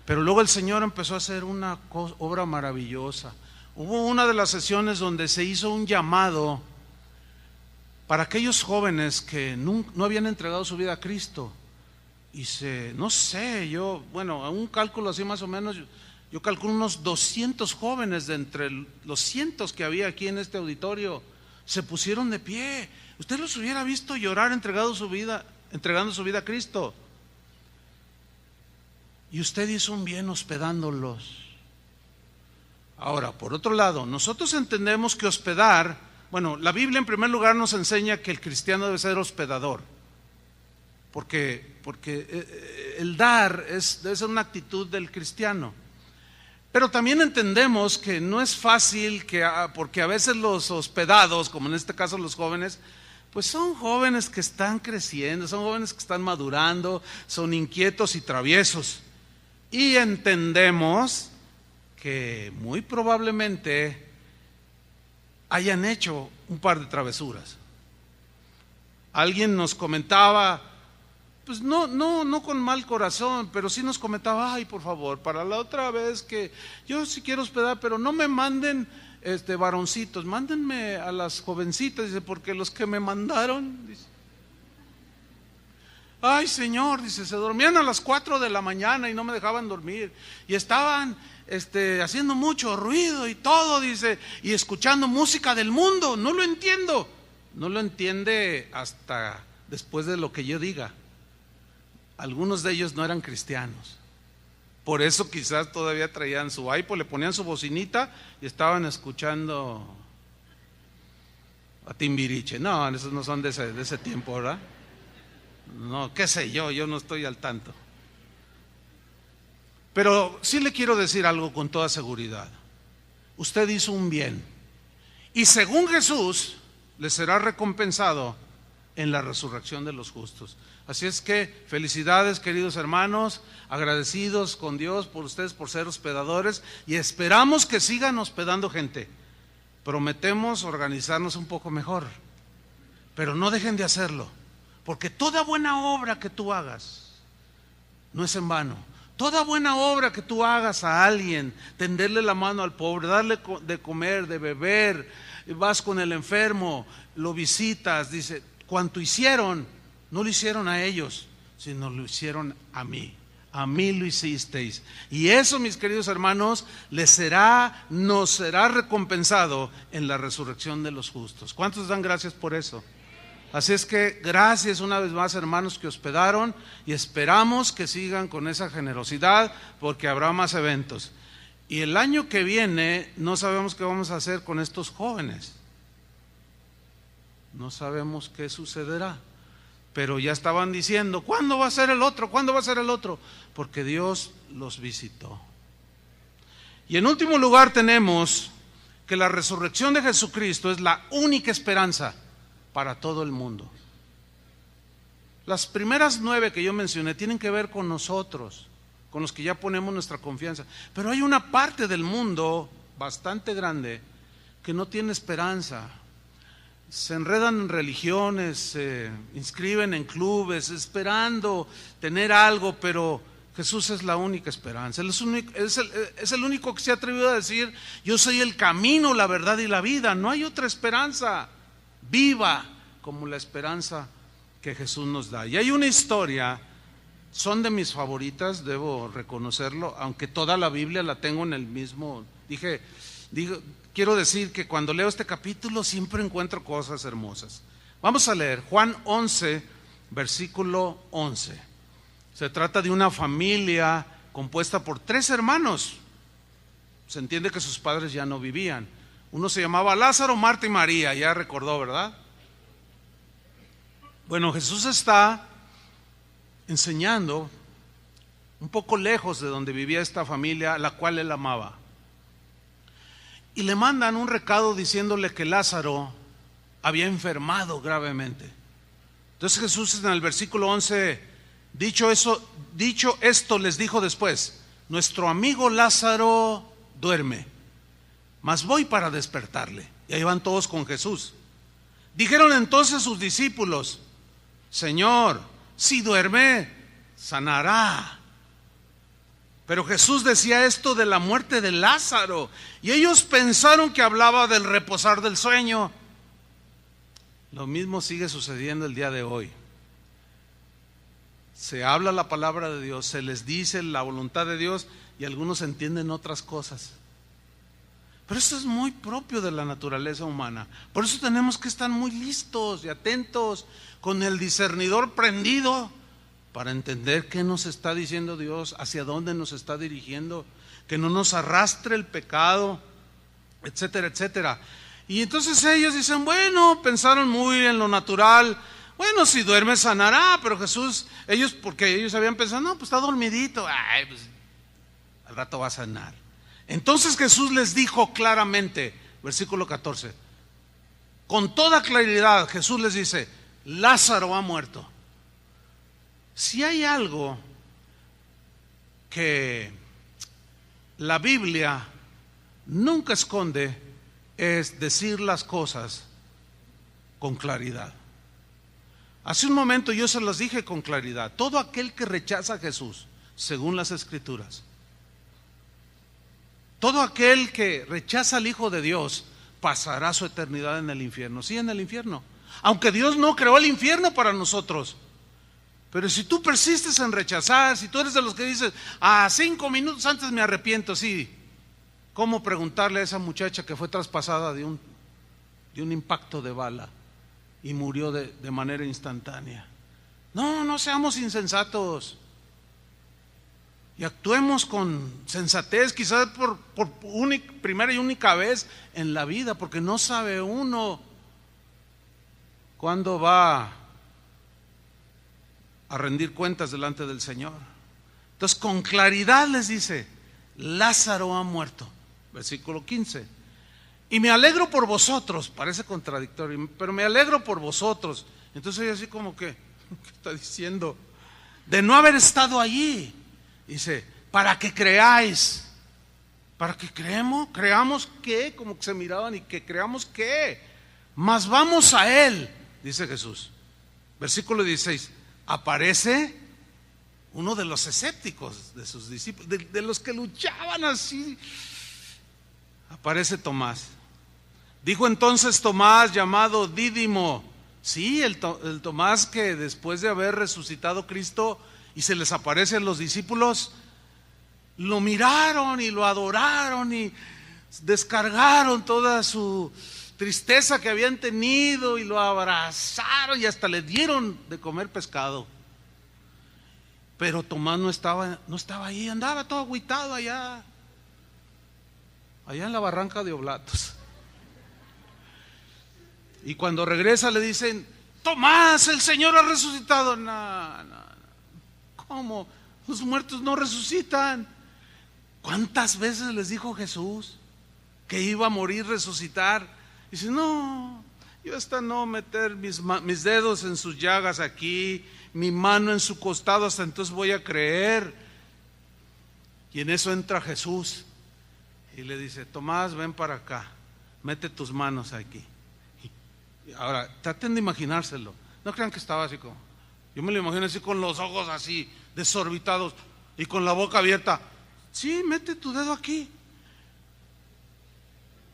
Pero luego el Señor empezó a hacer una obra maravillosa. Hubo una de las sesiones donde se hizo un llamado para aquellos jóvenes que no habían entregado su vida a Cristo. Y no sé, bueno, a un cálculo así más o menos, yo calculo unos 200 jóvenes de entre los cientos que había aquí en este auditorio, se pusieron de pie. Usted los hubiera visto llorar entregando su vida a Cristo. Y usted hizo un bien hospedándolos. Ahora, por otro lado, nosotros entendemos que hospedar, bueno, la Biblia en primer lugar nos enseña que el cristiano debe ser hospedador, porque el dar debe ser una actitud del cristiano. Pero también entendemos que no es fácil, porque a veces los hospedados, como en este caso los jóvenes, pues son jóvenes que están creciendo, son jóvenes que están madurando, son inquietos y traviesos. Y entendemos que muy probablemente hayan hecho un par de travesuras. Alguien nos comentaba pues no con mal corazón, pero sí nos comentaba, ay, por favor, para la otra vez que yo sí quiero hospedar, pero no me manden varoncitos, mándenme a las jovencitas, dice, porque los que me mandaron, dice, ay Señor, dice, se dormían a las 4 de la mañana y no me dejaban dormir, y estaban haciendo mucho ruido y todo, dice, y escuchando música del mundo, no lo entiendo. No lo entiende hasta después de lo que yo diga. Algunos de ellos no eran cristianos, por eso quizás todavía traían su iPod, le ponían su bocinita y estaban escuchando a Timbiriche. No, esos no son de ese tiempo, ¿verdad? No, qué sé yo no estoy al tanto. Pero sí le quiero decir algo con toda seguridad. Usted hizo un bien y según Jesús le será recompensado en la resurrección de los justos. Así es que felicidades, queridos hermanos, agradecidos con Dios por ustedes por ser hospedadores y esperamos que sigan hospedando gente. Prometemos organizarnos un poco mejor, pero no dejen de hacerlo, porque toda buena obra que tú hagas no es en vano. Toda buena obra que tú hagas a alguien, tenderle la mano al pobre, darle de comer, de beber, vas con el enfermo, lo visitas, dice, cuanto hicieron, no lo hicieron a ellos, sino lo hicieron a mí lo hicisteis. Y eso, mis queridos hermanos, nos será recompensado en la resurrección de los justos. ¿Cuántos dan gracias por eso? Así es que gracias una vez más, hermanos, que hospedaron, y esperamos que sigan con esa generosidad porque habrá más eventos. Y el año que viene no sabemos qué vamos a hacer con estos jóvenes. No sabemos qué sucederá, pero ya estaban diciendo, ¿cuándo va a ser el otro? ¿Cuándo va a ser el otro? Porque Dios los visitó. Y en último lugar tenemos que la resurrección de Jesucristo es la única esperanza para todo el mundo. Las primeras 9 que yo mencioné tienen que ver con nosotros, con los que ya ponemos nuestra confianza, pero hay una parte del mundo bastante grande que no tiene esperanza. Se enredan en religiones, se inscriben en clubes esperando tener algo, pero Jesús es la única esperanza. Él es el único que se ha atrevido a decir, yo soy el camino, la verdad y la vida. No hay otra esperanza viva como la esperanza que Jesús nos da. Y hay una historia, son de mis favoritas, debo reconocerlo, aunque toda la Biblia la tengo en el mismo. Quiero decir que cuando leo este capítulo siempre encuentro cosas hermosas. Vamos a leer Juan 11, versículo 11. Se trata de una familia compuesta por 3 hermanos. Se entiende que sus padres ya no vivían. Uno se llamaba Lázaro, Marta y María, ya recordó, ¿verdad? Bueno, Jesús está enseñando un poco lejos de donde vivía esta familia, a la cual él amaba. Y le mandan un recado diciéndole que Lázaro había enfermado gravemente. Entonces Jesús en el versículo 11, dicho esto, les dijo después, nuestro amigo Lázaro duerme, mas voy para despertarle. Y ahí van todos con Jesús. Dijeron entonces sus discípulos, Señor, si duerme, sanará. Pero Jesús decía esto de la muerte de Lázaro, y ellos pensaron que hablaba del reposar del sueño. Lo mismo sigue sucediendo el día de hoy. Se habla la palabra de Dios, se les dice la voluntad de Dios, y algunos entienden otras cosas. Pero esto es muy propio de la naturaleza humana. Por eso tenemos que estar muy listos y atentos, con el discernidor prendido, para entender qué nos está diciendo Dios, hacia dónde nos está dirigiendo, que no nos arrastre el pecado, etcétera, etcétera. Y entonces ellos dicen, bueno, pensaron muy en lo natural, bueno, si duerme sanará, pero Jesús, porque ellos habían pensado, no, pues está dormidito, pues al rato va a sanar. Entonces Jesús les dijo claramente, versículo 14, con toda claridad Jesús les dice, Lázaro ha muerto. Si hay algo que la Biblia nunca esconde, es decir las cosas con claridad. Hace un momento yo se los dije con claridad: todo aquel que rechaza a Jesús, según las Escrituras, todo aquel que rechaza al Hijo de Dios, pasará su eternidad en el infierno. Sí, en el infierno. Aunque Dios no creó el infierno para nosotros. Pero si tú persistes en rechazar, si tú eres de los que dices, 5 minutos antes me arrepiento, sí. ¿Cómo preguntarle a esa muchacha que fue traspasada de un impacto de bala y murió de manera instantánea? No seamos insensatos. Y actuemos con sensatez, quizás por primera y única vez en la vida, porque no sabe uno cuándo va a rendir cuentas delante del Señor. Entonces, con claridad les dice: Lázaro ha muerto. Versículo 15. Y me alegro por vosotros. Parece contradictorio, pero me alegro por vosotros. Entonces ella así como que, ¿qué está diciendo? De no haber estado allí. Dice, para que creáis. ¿Para que creamos qué? Como que se miraban, y que creamos qué. Mas vamos a Él, dice Jesús. Versículo 16. Aparece uno de los escépticos, de sus discípulos, de los que luchaban así. Aparece Tomás. Dijo entonces Tomás, llamado Dídimo. Sí, el Tomás que después de haber resucitado Cristo y se les aparece a los discípulos, lo miraron y lo adoraron y descargaron toda su tristeza que habían tenido y lo abrazaron y hasta le dieron de comer pescado. Pero Tomás no estaba ahí, andaba todo agüitado allá en la barranca de Oblatos. Y cuando regresa le dicen: Tomás, el Señor ha resucitado. No. ¿Cómo? Los muertos no resucitan. ¿Cuántas veces les dijo Jesús que iba a morir, resucitar? Dice: no, yo hasta no meter mis dedos en sus llagas aquí, mi mano en su costado, hasta entonces voy a creer. Y en eso entra Jesús y le dice: Tomás, ven para acá, mete tus manos aquí. Y ahora, traten de imaginárselo. No crean que estaba así como, yo me lo imagino así con los ojos así desorbitados y con la boca abierta. Sí, mete tu dedo aquí.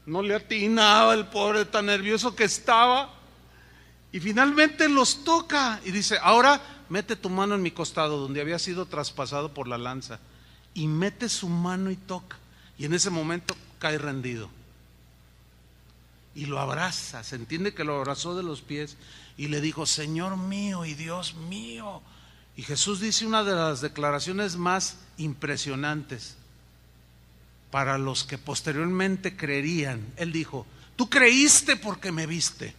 No le atinaba el pobre, tan nervioso que estaba. Y finalmente los toca y dice: ahora mete tu mano en mi costado, donde había sido traspasado por la lanza. Y mete su mano y toca. Y en ese momento cae rendido. Y lo abraza, se entiende que lo abrazó de los pies y le dijo: Señor mío y Dios mío. Y Jesús dice una de las declaraciones más impresionantes para los que posteriormente creerían. Él dijo: tú creíste porque me viste,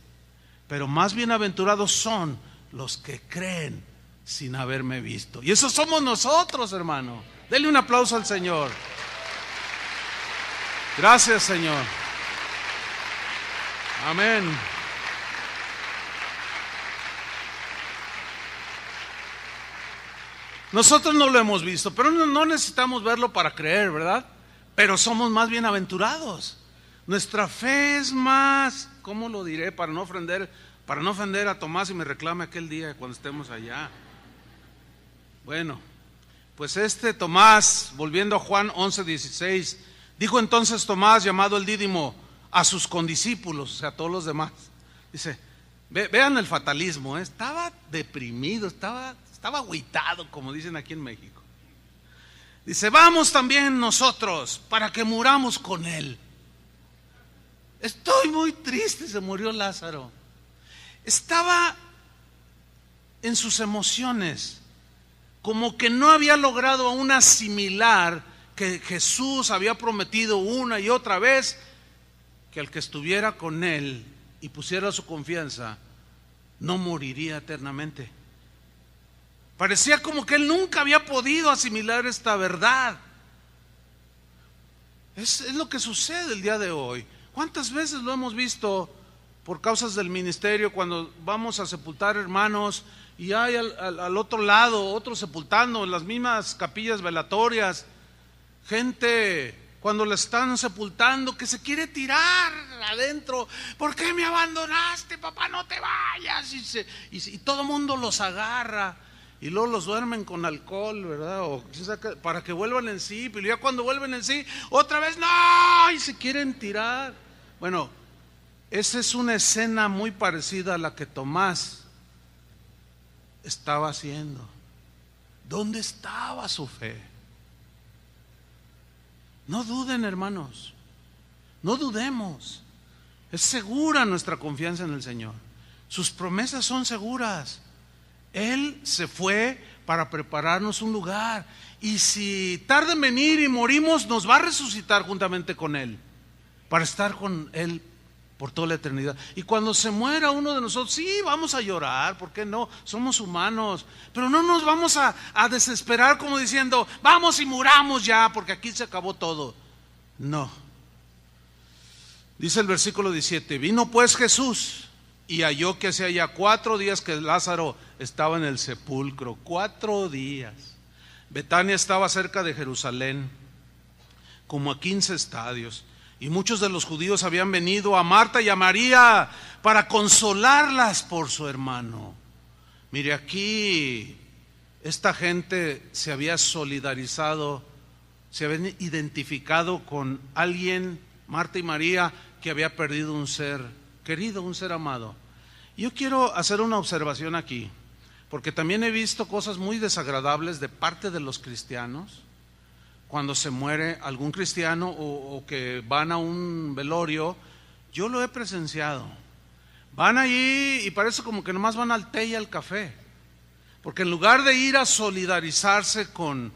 pero más bienaventurados son los que creen sin haberme visto. Y esos somos nosotros, hermano. Denle un aplauso al Señor. Gracias, Señor. Amén. Nosotros no lo hemos visto, pero no necesitamos verlo para creer, ¿verdad? Pero somos más bienaventurados. Nuestra fe es más, ¿cómo lo diré? Para no ofender a Tomás y me reclame aquel día cuando estemos allá. Bueno, pues Tomás, volviendo a Juan 11:16, dijo entonces Tomás, llamado el Dídimo, a sus condiscípulos, o sea, a todos los demás. Dice, vean el fatalismo, estaba deprimido, estaba agüitado, como dicen aquí en México. Dice: vamos también nosotros para que muramos con él. Estoy muy triste, se murió Lázaro. Estaba en sus emociones, como que no había logrado aún asimilar que Jesús había prometido una y otra vez que el que estuviera con él y pusiera su confianza no moriría eternamente. Parecía como que él nunca había podido asimilar esta verdad. Es lo que sucede el día de hoy. ¿Cuántas veces lo hemos visto por causas del ministerio, cuando vamos a sepultar hermanos y hay al otro lado otros sepultando en las mismas capillas velatorias, gente cuando la están sepultando, que se quiere tirar adentro. ¿Por qué me abandonaste, papá? No te vayas. Y todo el mundo los agarra y luego los duermen con alcohol, ¿verdad? Para que vuelvan en sí, pero ya cuando vuelven en sí, otra vez no, y se quieren tirar. Bueno, esa es una escena muy parecida a la que Tomás estaba haciendo. ¿Dónde estaba su fe? No duden, hermanos, no dudemos. Es segura nuestra confianza en el Señor. Sus promesas son seguras. Él se fue para prepararnos un lugar, y si tarda en venir y morimos, nos va a resucitar juntamente con Él, para estar con Él por toda la eternidad. Y cuando se muera uno de nosotros, sí, vamos a llorar, ¿por qué no? Somos humanos, pero no nos vamos a desesperar como diciendo, vamos y muramos ya, porque aquí se acabó todo. No. Dice el versículo 17, vino pues Jesús y halló que hacía ya 4 días que Lázaro estaba en el sepulcro. 4 días. Betania estaba cerca de Jerusalén, como a 15 estadios. Y muchos de los judíos habían venido a Marta y a María para consolarlas por su hermano. Mire, aquí esta gente se había solidarizado, se habían identificado con alguien, Marta y María, que había perdido un ser querido, un ser amado. Yo quiero hacer una observación aquí, porque también he visto cosas muy desagradables de parte de los cristianos. Cuando se muere algún cristiano o que van a un velorio, yo lo he presenciado. Van allí y parece como que nomás van al té y al café, porque en lugar de ir a solidarizarse con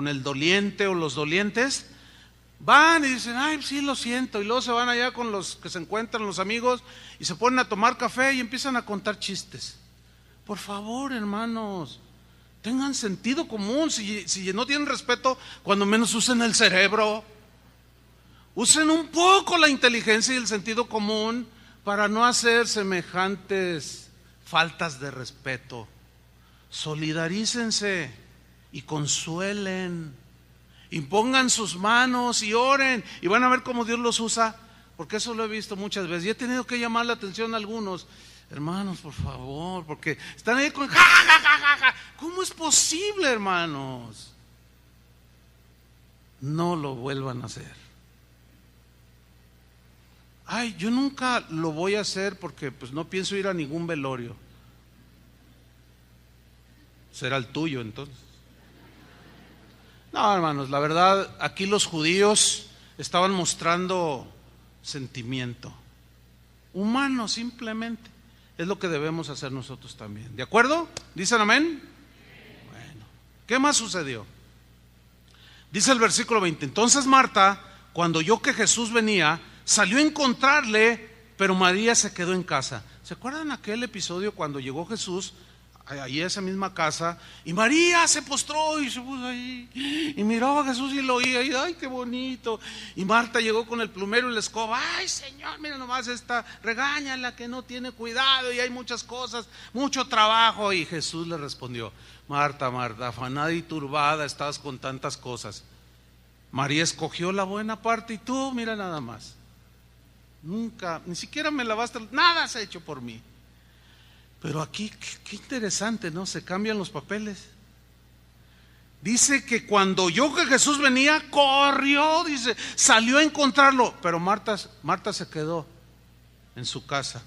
el doliente o los dolientes, van y dicen, ay, sí, lo siento, y luego se van allá con los que se encuentran, los amigos, y se ponen a tomar café y empiezan a contar chistes. Por favor, hermanos, tengan sentido común. Si no tienen respeto, cuando menos usen el cerebro. Usen un poco la inteligencia y el sentido común para no hacer semejantes faltas de respeto. Solidarícense y consuelen. Impongan sus manos y oren, y van a ver cómo Dios los usa, porque eso lo he visto muchas veces. Y he tenido que llamar la atención a algunos. Hermanos, por favor, porque están ahí con ja, ja, ja, ja, ja. ¿Cómo es posible, hermanos? No lo vuelvan a hacer. Ay, yo nunca lo voy a hacer porque pues no pienso ir a ningún velorio. Será el tuyo entonces. No, hermanos, la verdad, aquí los judíos estaban mostrando sentimiento humano simplemente. Es lo que debemos hacer nosotros también. ¿De acuerdo? ¿Dicen amén? Bueno, ¿qué más sucedió? Dice el versículo 20, entonces Marta, cuando oyó que Jesús venía, salió a encontrarle, pero María se quedó en casa. ¿Se acuerdan aquel episodio cuando llegó Jesús ahí a esa misma casa, y María se postró y se puso ahí y miraba a Jesús y lo oía y ay, qué bonito? Y Marta llegó con el plumero y la escoba. Ay, Señor, mira nomás esta, regáñala que no tiene cuidado y hay muchas cosas, mucho trabajo. Y Jesús le respondió, Marta, Marta, afanada y turbada estás con tantas cosas. María escogió la buena parte y tú, mira nada más, nunca, ni siquiera me lavaste, nada has hecho por mí. Pero aquí, qué interesante, ¿no? Se cambian los papeles. Dice que cuando oyó que Jesús venía, corrió, dice, salió a encontrarlo. Pero Marta se quedó en su casa,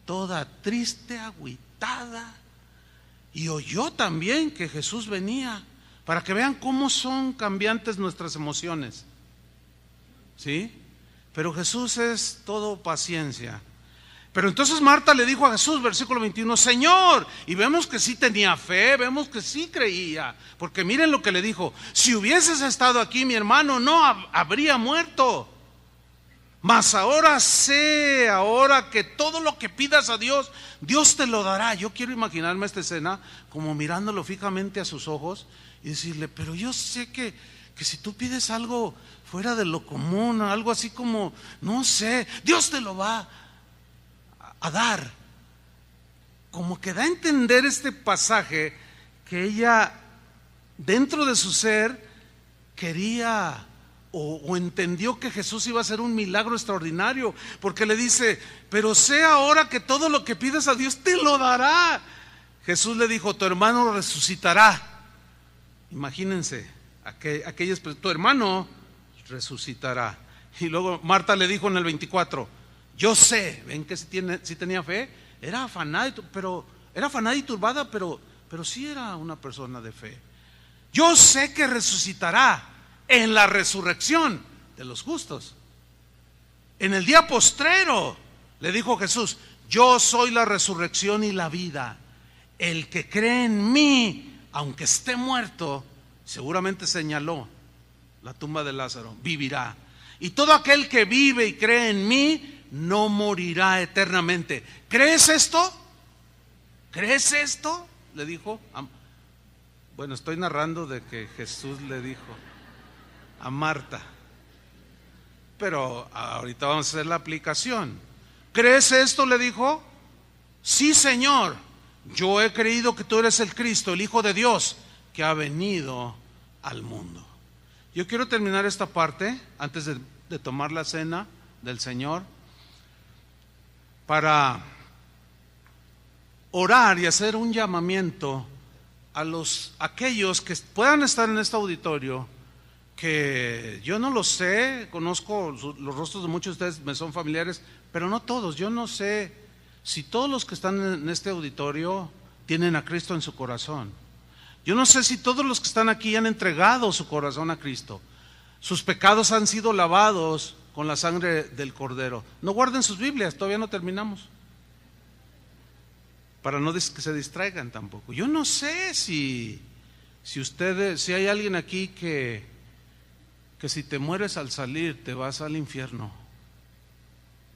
toda triste, agüitada. Y oyó también que Jesús venía, para que vean cómo son cambiantes nuestras emociones. ¿Sí? Pero Jesús es todo paciencia. Pero entonces Marta le dijo a Jesús, versículo 21, Señor, y vemos que sí tenía fe, vemos que sí creía, porque miren lo que le dijo, si hubieses estado aquí, mi hermano no habría muerto. Mas ahora sé, ahora que todo lo que pidas a Dios, Dios te lo dará. Yo quiero imaginarme esta escena como mirándolo fijamente a sus ojos y decirle, pero yo sé que si tú pides algo fuera de lo común, algo así como, no sé, Dios te lo va a dar. Como que da a entender este pasaje que ella dentro de su ser quería o entendió que Jesús iba a hacer un milagro extraordinario, porque le dice: pero sé ahora que todo lo que pides a Dios te lo dará. Jesús le dijo: tu hermano resucitará. Imagínense, tu hermano resucitará. Y luego Marta le dijo en el 24: yo sé, ven que sí tenía fe, era afanada y turbada, pero sí era una persona de fe. Yo sé que resucitará en la resurrección de los justos. En el día postrero, le dijo Jesús: yo soy la resurrección y la vida. El que cree en mí, aunque esté muerto, seguramente señaló la tumba de Lázaro, vivirá. Y todo aquel que vive y cree en mí no morirá eternamente. ¿Crees esto? ¿Crees esto? Le dijo. Bueno, estoy narrando de que Jesús le dijo a Marta, pero ahorita vamos a hacer la aplicación. ¿Crees esto? Le dijo. Sí, Señor, yo he creído que tú eres el Cristo, el Hijo de Dios, que ha venido al mundo. Yo quiero terminar esta parte antes de tomar la cena del Señor, para orar y hacer un llamamiento a aquellos que puedan estar en este auditorio, que yo no lo sé, conozco los rostros de muchos de ustedes, me son familiares, pero no todos. Yo no sé si todos los que están en este auditorio tienen a Cristo en su corazón. Yo no sé si todos los que están aquí han entregado su corazón a Cristo. Sus pecados han sido lavados con la sangre del Cordero. No guarden sus Biblias, todavía no terminamos, para no que se distraigan tampoco. Yo no sé si hay alguien aquí que si te mueres al salir te vas al infierno,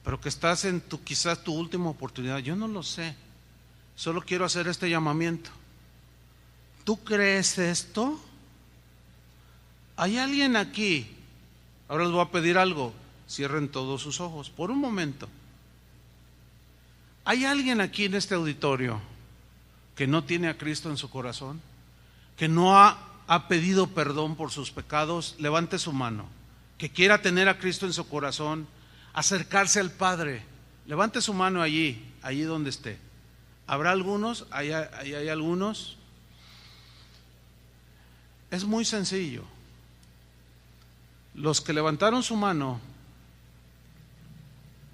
pero que estás en quizás tu última oportunidad. Yo no lo sé. Solo quiero hacer este llamamiento. ¿Tú crees esto? ¿Hay alguien aquí? Ahora les voy a pedir algo. Cierren todos sus ojos por un momento. ¿Hay alguien aquí en este auditorio que no tiene a Cristo en su corazón? ¿Que no ha pedido perdón por sus pecados? Levante su mano. Que quiera tener a Cristo en su corazón, acercarse al Padre. Levante su mano allí donde esté. ¿Habrá algunos? ¿Ahí hay algunos? Es muy sencillo. Los que levantaron su mano,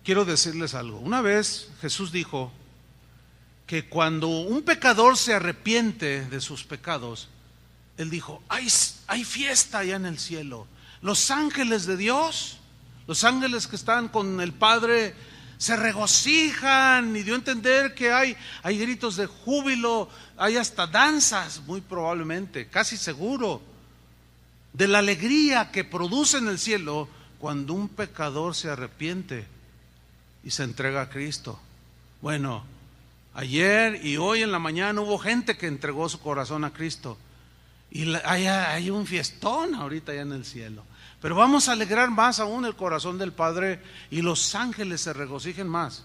quiero decirles algo. Una vez Jesús dijo que cuando un pecador se arrepiente de sus pecados, Él dijo: hay fiesta allá en el cielo. Los ángeles de Dios, los ángeles que están con el Padre, se regocijan, y dio a entender que hay gritos de júbilo, hay hasta danzas, muy probablemente, casi seguro, de la alegría que produce en el cielo cuando un pecador se arrepiente y se entrega a Cristo. Bueno, ayer y hoy en la mañana hubo gente que entregó su corazón a Cristo, y hay un fiestón ahorita allá en el cielo. Pero vamos a alegrar más aún el corazón del Padre, y los ángeles se regocijen más,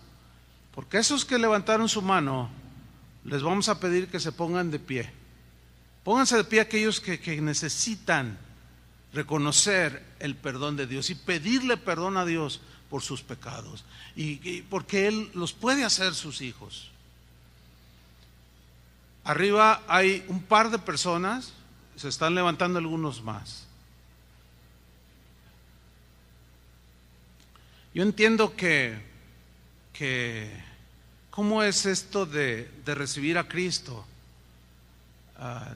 porque esos que levantaron su mano, les vamos a pedir que se pongan de pie. Pónganse de pie aquellos que necesitan reconocer el perdón de Dios y pedirle perdón a Dios por sus pecados, y porque Él los puede hacer sus hijos. Arriba hay un par de personas, se están levantando algunos más. Yo entiendo que ¿cómo es esto de recibir a Cristo?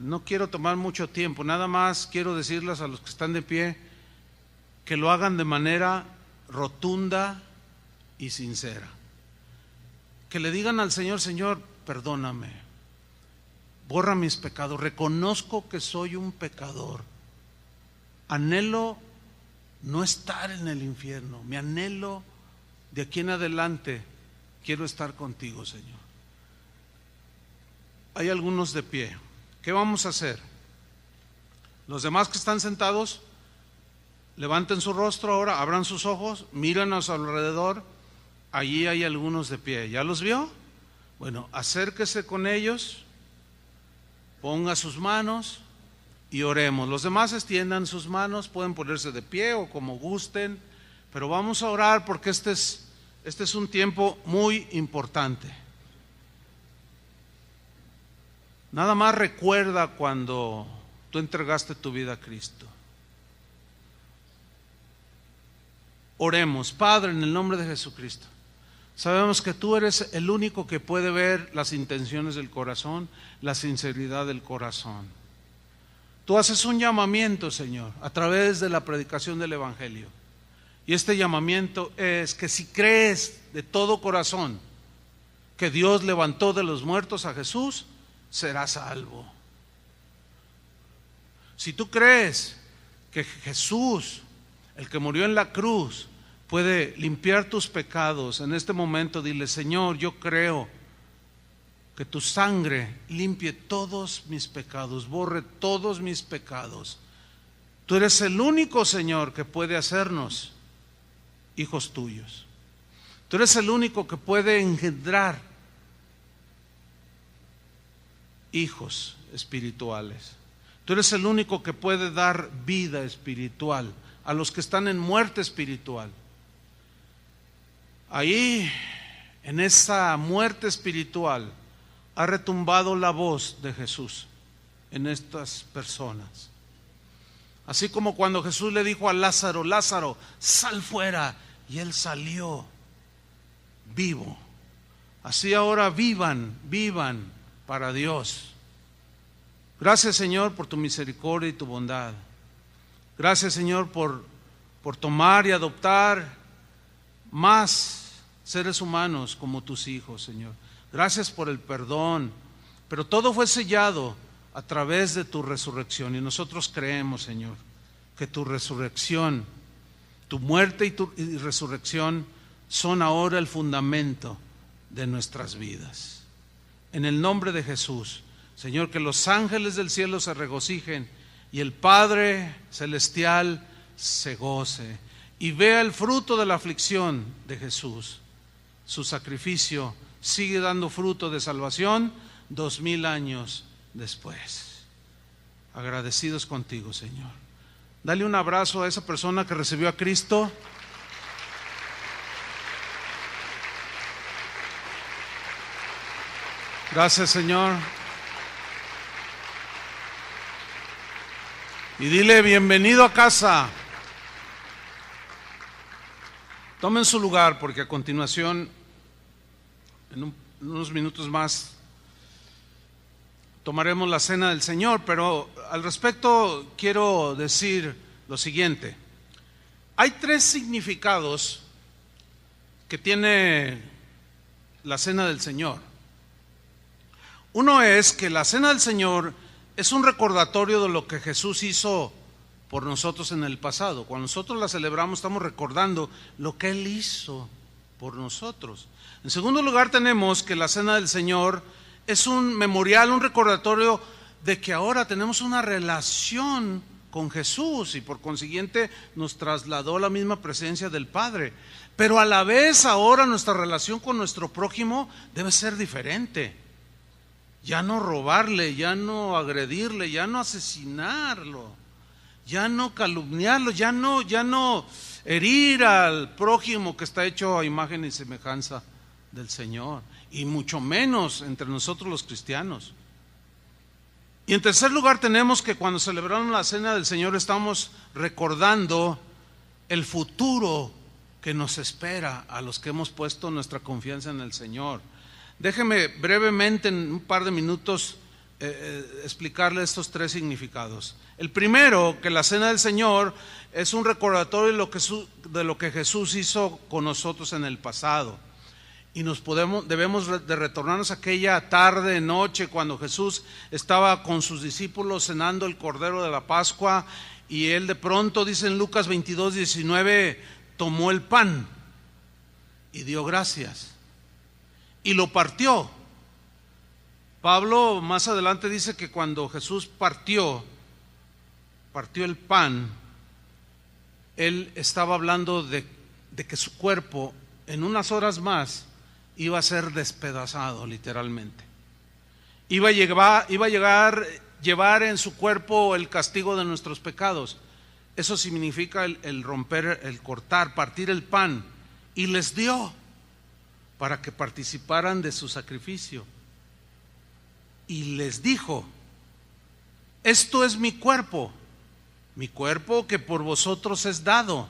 No quiero tomar mucho tiempo, nada más quiero decirles a los que están de pie que lo hagan de manera rotunda y sincera. Que le digan al Señor: Señor, perdóname, borra mis pecados, reconozco que soy un pecador, anhelo no estar en el infierno, me anhelo de aquí en adelante, quiero estar contigo, Señor. Hay algunos de pie. ¿Qué vamos a hacer? Los demás que están sentados, levanten su rostro ahora, abran sus ojos, miren a su alrededor. Allí hay algunos de pie. ¿Ya los vio? Bueno, acérquese con ellos, ponga sus manos y oremos. Los demás extiendan sus manos, pueden ponerse de pie o como gusten, pero vamos a orar porque este es un tiempo muy importante. Nada más recuerda cuando tú entregaste tu vida a Cristo. Oremos. Padre, en el nombre de Jesucristo, sabemos que tú eres el único que puede ver las intenciones del corazón, la sinceridad del corazón. Tú haces un llamamiento, Señor, a través de la predicación del Evangelio. Y este llamamiento es que si crees de todo corazón que Dios levantó de los muertos a Jesús, serás salvo. Si tú crees que Jesús, el que murió en la cruz, puede limpiar tus pecados, en este momento dile: Señor, yo creo que tu sangre limpie todos mis pecados, borre todos mis pecados. Tú eres el único, Señor, que puede hacernos hijos tuyos. Tú eres el único que puede engendrar hijos espirituales. Tú eres el único que puede dar vida espiritual a los que están en muerte espiritual. Ahí, en esa muerte espiritual, ha retumbado la voz de Jesús en estas personas. Así como cuando Jesús le dijo a Lázaro: Lázaro, sal fuera, y él salió vivo. Así ahora vivan para Dios. Gracias, Señor, por tu misericordia y tu bondad. Gracias, Señor, por tomar y adoptar más seres humanos como tus hijos, Señor. Gracias por el perdón, pero todo fue sellado a través de tu resurrección, y nosotros creemos, Señor, que tu resurrección, tu muerte y resurrección son ahora el fundamento de nuestras vidas. En el nombre de Jesús, Señor, que los ángeles del cielo se regocijen y el Padre celestial se goce y vea el fruto de la aflicción de Jesús. Su sacrificio sigue dando fruto de salvación 2000 años después. Agradecidos contigo, Señor. Dale un abrazo a esa persona que recibió a Cristo. Gracias, Señor. Y dile: bienvenido a casa. Tomen su lugar, porque a continuación, en unos minutos más, tomaremos la cena del Señor. Pero al respecto quiero decir lo siguiente: hay 3 significados que tiene la cena del Señor. Uno es que la cena del Señor es un recordatorio de lo que Jesús hizo por nosotros en el pasado. Cuando nosotros la celebramos, estamos recordando lo que Él hizo por nosotros. En segundo lugar, tenemos que la cena del Señor es un memorial, un recordatorio de que ahora tenemos una relación con Jesús, y por consiguiente nos trasladó a la misma presencia del Padre. Pero a la vez ahora nuestra relación con nuestro prójimo debe ser diferente. Ya no robarle, ya no agredirle, ya no asesinarlo, ya no calumniarlo, ya no herir al prójimo que está hecho a imagen y semejanza del Señor, y mucho menos entre nosotros los cristianos. Y en tercer lugar, tenemos que cuando celebramos la cena del Señor estamos recordando el futuro que nos espera a los que hemos puesto nuestra confianza en el Señor. Déjeme brevemente, en un par de minutos, explicarle estos 3 significados. El primero, que la cena del Señor es un recordatorio de lo que Jesús hizo con nosotros en el pasado. Y debemos de retornarnos a aquella tarde, noche, cuando Jesús estaba con sus discípulos cenando el Cordero de la Pascua, y Él de pronto, dice en Lucas 22:19, tomó el pan y dio gracias y lo partió. Pablo más adelante dice que cuando Jesús partió el pan, Él estaba hablando de que su cuerpo en unas horas más iba a ser despedazado, literalmente. Iba a llegar llevar en su cuerpo el castigo de nuestros pecados. Eso significa el romper, el cortar, partir el pan, y les dio para que participaran de su sacrificio. Y les dijo: esto es mi cuerpo que por vosotros es dado.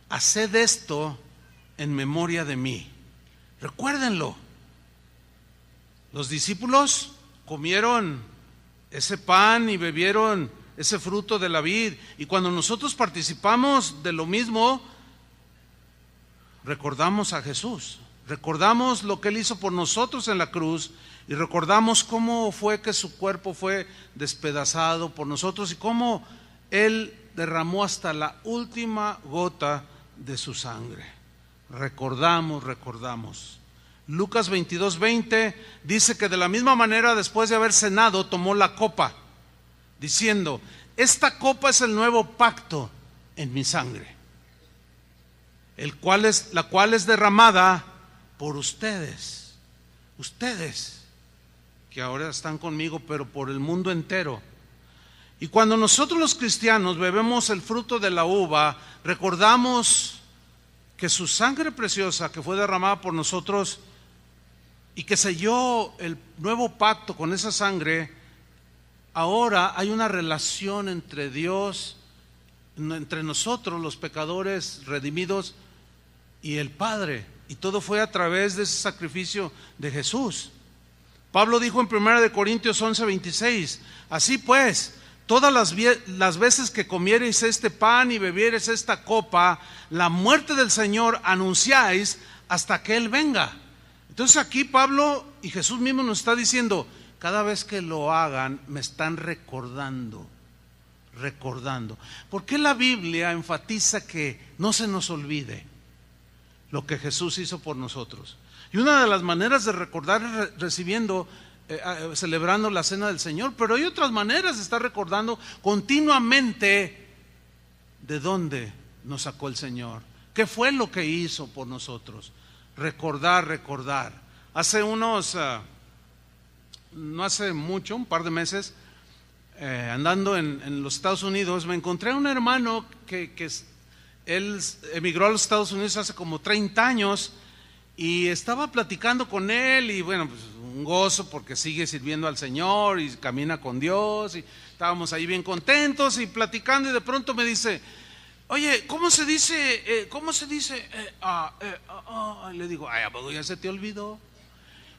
Haced esto en memoria de mí. Recuérdenlo. Los discípulos comieron ese pan y bebieron ese fruto de la vid, y cuando nosotros participamos de lo mismo, recordamos a Jesús, recordamos lo que Él hizo por nosotros en la cruz, y recordamos cómo fue que su cuerpo fue despedazado por nosotros y cómo Él derramó hasta la última gota de su sangre. Recordamos. Lucas 22:20 dice que de la misma manera, después de haber cenado, tomó la copa, diciendo: esta copa es el nuevo pacto en mi sangre, la cual es derramada por ustedes que ahora están conmigo, pero por el mundo entero. Y cuando nosotros los cristianos bebemos el fruto de la uva, recordamos que su sangre preciosa que fue derramada por nosotros y que selló el nuevo pacto con esa sangre, ahora hay una relación entre Dios, entre nosotros los pecadores redimidos y el Padre, y todo fue a través de ese sacrificio de Jesús. Pablo dijo en 1 Corintios 11:26: así pues, todas las veces que comiereis este pan y bebiereis esta copa, la muerte del Señor anunciáis hasta que Él venga. Entonces aquí Pablo y Jesús mismo nos está diciendo: cada vez que lo hagan, me están recordando. ¿Por qué la Biblia enfatiza que no se nos olvide lo que Jesús hizo por nosotros? Y una de las maneras de recordar es celebrando la cena del Señor, pero hay otras maneras de estar recordando continuamente de dónde nos sacó el Señor, qué fue lo que hizo por nosotros. Recordar. No hace mucho, un par de meses, andando en los Estados Unidos, me encontré a un hermano que él emigró a los Estados Unidos hace como 30 años, y estaba platicando con él, y bueno, pues un gozo porque sigue sirviendo al Señor y camina con Dios, y estábamos ahí bien contentos y platicando, y de pronto me dice: oye, ¿cómo se dice? Le digo: ay, ¿a poco ya se te olvidó?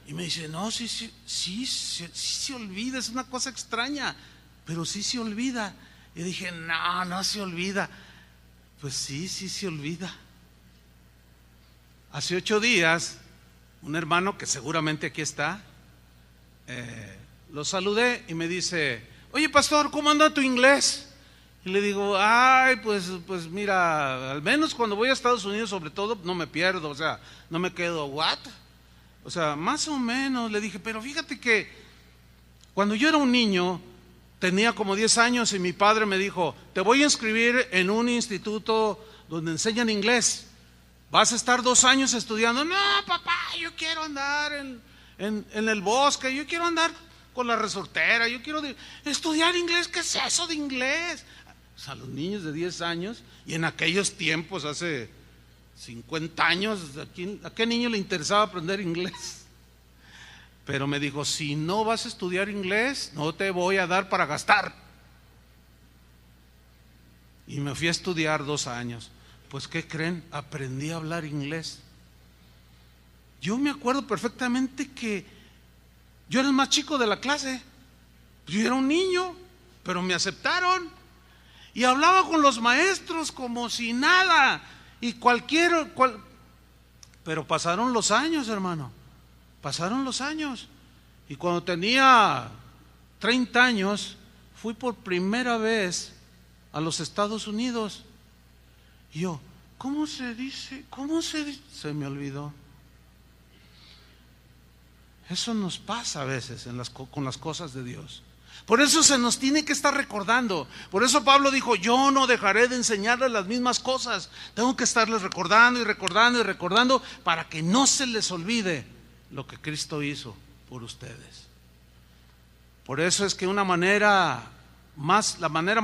Y me dice: no, sí se olvida, es una cosa extraña, pero sí se olvida. Y dije: no se olvida. Pues sí se olvida. Hace 8 días, un hermano que seguramente aquí está, lo saludé y me dice: oye, pastor, ¿cómo anda tu inglés? Y le digo: ay, pues mira, al menos cuando voy a Estados Unidos, sobre todo, no me pierdo, o sea, no me quedo, ¿what? O sea, más o menos. Le dije: pero fíjate que cuando yo era un niño, tenía como 10 años, y mi padre me dijo: te voy a inscribir en un instituto donde enseñan inglés. Vas a estar 2 años estudiando. No, papá, yo quiero andar en el bosque, yo quiero andar con la resortera, yo quiero estudiar inglés. ¿Qué es eso de inglés? O sea, los niños de 10 años, y en aquellos tiempos, hace 50 años, ¿a qué niño le interesaba aprender inglés? Pero me dijo: si no vas a estudiar inglés, no te voy a dar para gastar. Y me fui a estudiar 2 años. Pues, ¿qué creen? Aprendí a hablar inglés. Yo me acuerdo perfectamente que yo era el más chico de la clase. Yo era un niño, pero me aceptaron. Y hablaba con los maestros como si nada. Y pero pasaron los años, hermano. Pasaron los años. Y cuando tenía 30 años, fui por primera vez a los Estados Unidos. Y yo: ¿cómo se dice? Se me olvidó. Eso nos pasa a veces con las cosas de Dios. Por eso se nos tiene que estar recordando. Por eso Pablo dijo: yo no dejaré de enseñarles las mismas cosas. Tengo que estarles recordando para que no se les olvide lo que Cristo hizo por ustedes. Por eso es que la manera más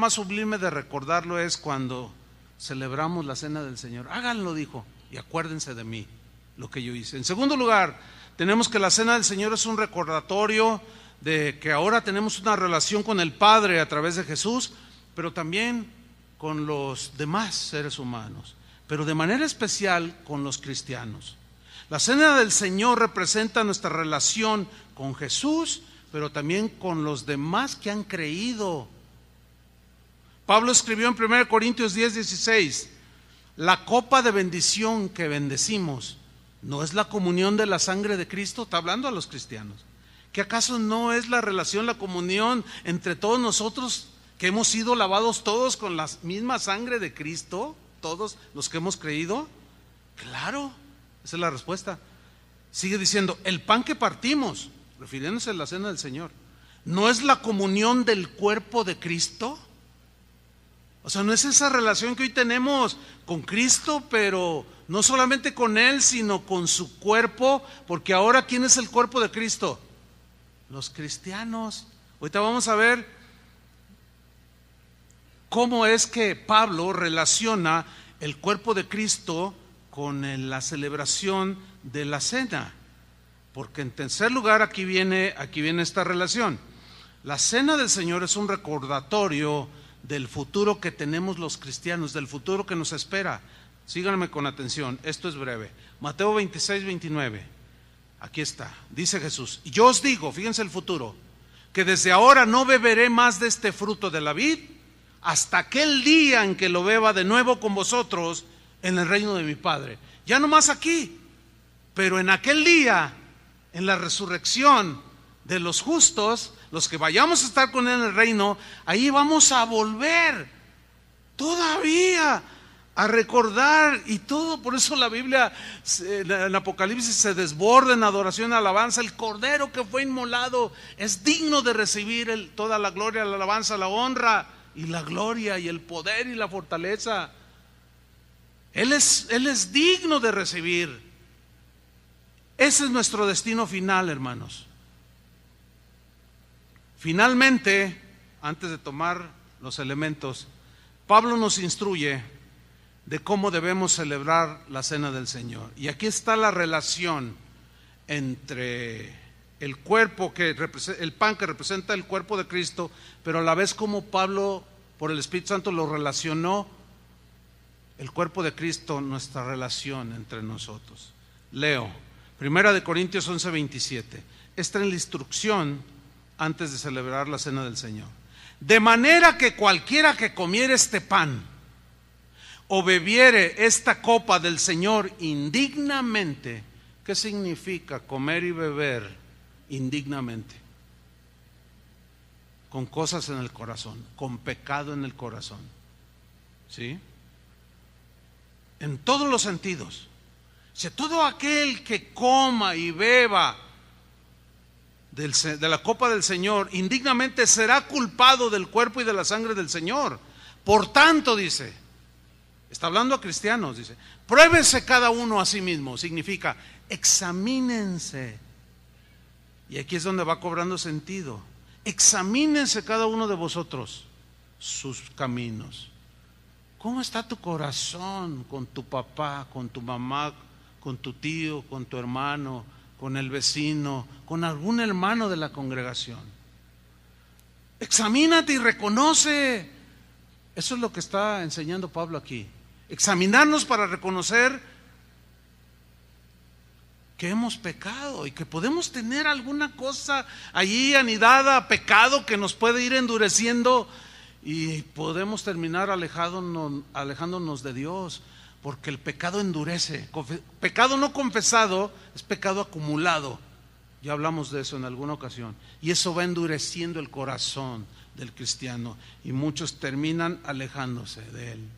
sublime de recordarlo es cuando celebramos la cena del Señor. Háganlo, dijo, y acuérdense de mí, lo que yo hice. En segundo lugar, tenemos que la cena del Señor es un recordatorio de que ahora tenemos una relación con el Padre a través de Jesús, pero también con los demás seres humanos, pero de manera especial con los cristianos. La cena del Señor representa nuestra relación con Jesús, pero también con los demás que han creído. Pablo escribió en 1 Corintios 10:16, la copa de bendición que bendecimos, ¿no es la comunión de la sangre de Cristo? Está hablando a los cristianos. ¿Que acaso no es la relación, la comunión entre todos nosotros, que hemos sido lavados todos con la misma sangre de Cristo? Todos los que hemos creído. Claro, esa es la respuesta. Sigue diciendo, el pan que partimos, refiriéndose a la cena del Señor, ¿no es la comunión del cuerpo de Cristo? O sea, no es esa relación que hoy tenemos con Cristo, pero no solamente con Él, sino con su cuerpo, porque ahora ¿quién es el cuerpo de Cristo? Los cristianos. Ahorita vamos a ver cómo es que Pablo relaciona el cuerpo de Cristo con la celebración de la cena. Porque en tercer lugar aquí viene esta relación. La cena del Señor es un recordatorio del futuro que tenemos los cristianos, del futuro que nos espera. Síganme con atención, esto es breve. Mateo 26:29, aquí está, dice Jesús, y yo os digo, fíjense el futuro, que desde ahora no beberé más de este fruto de la vid, hasta aquel día en que lo beba de nuevo con vosotros en el reino de mi Padre. Ya no más aquí, pero en aquel día, en la resurrección de los justos, los que vayamos a estar con Él en el reino, ahí vamos a volver todavía a recordar y todo. Por eso la Biblia en Apocalipsis se desborda en adoración y alabanza. El Cordero que fue inmolado es digno de recibir toda la gloria, la alabanza, la honra y la gloria y el poder y la fortaleza. Él es digno de recibir. Ese es nuestro destino final, hermanos. Finalmente, antes de tomar los elementos, Pablo nos instruye de cómo debemos celebrar la cena del Señor. Y aquí está la relación entre el cuerpo el pan que representa el cuerpo de Cristo, pero a la vez como Pablo, por el Espíritu Santo, lo relacionó el cuerpo de Cristo, nuestra relación entre nosotros. Leo, 1 Corintios 11:27. Esta es la instrucción antes de celebrar la cena del Señor. De manera que cualquiera que comiere este pan o bebiere esta copa del Señor indignamente. ¿Qué significa comer y beber indignamente? Con cosas en el corazón, con pecado en el corazón. ¿Sí? En todos los sentidos. Si todo aquel que coma y beba de la copa del Señor indignamente será culpado del cuerpo y de la sangre del Señor. Por tanto, dice, está hablando a cristianos, dice, pruébese cada uno a sí mismo. Significa, examínense. Y aquí es donde va cobrando sentido. Examínense cada uno de vosotros sus caminos. ¿Cómo está tu corazón con tu papá, con tu mamá, con tu tío, con tu hermano, con el vecino, con algún hermano de la congregación? Examínate y reconoce. Eso es lo que está enseñando Pablo aquí. Examinarnos para reconocer que hemos pecado y que podemos tener alguna cosa allí anidada, pecado que nos puede ir endureciendo y podemos terminar alejándonos de Dios, porque el pecado endurece. Pecado no confesado es pecado acumulado. Ya hablamos de eso en alguna ocasión. Y eso va endureciendo el corazón del cristiano y muchos terminan alejándose de Él.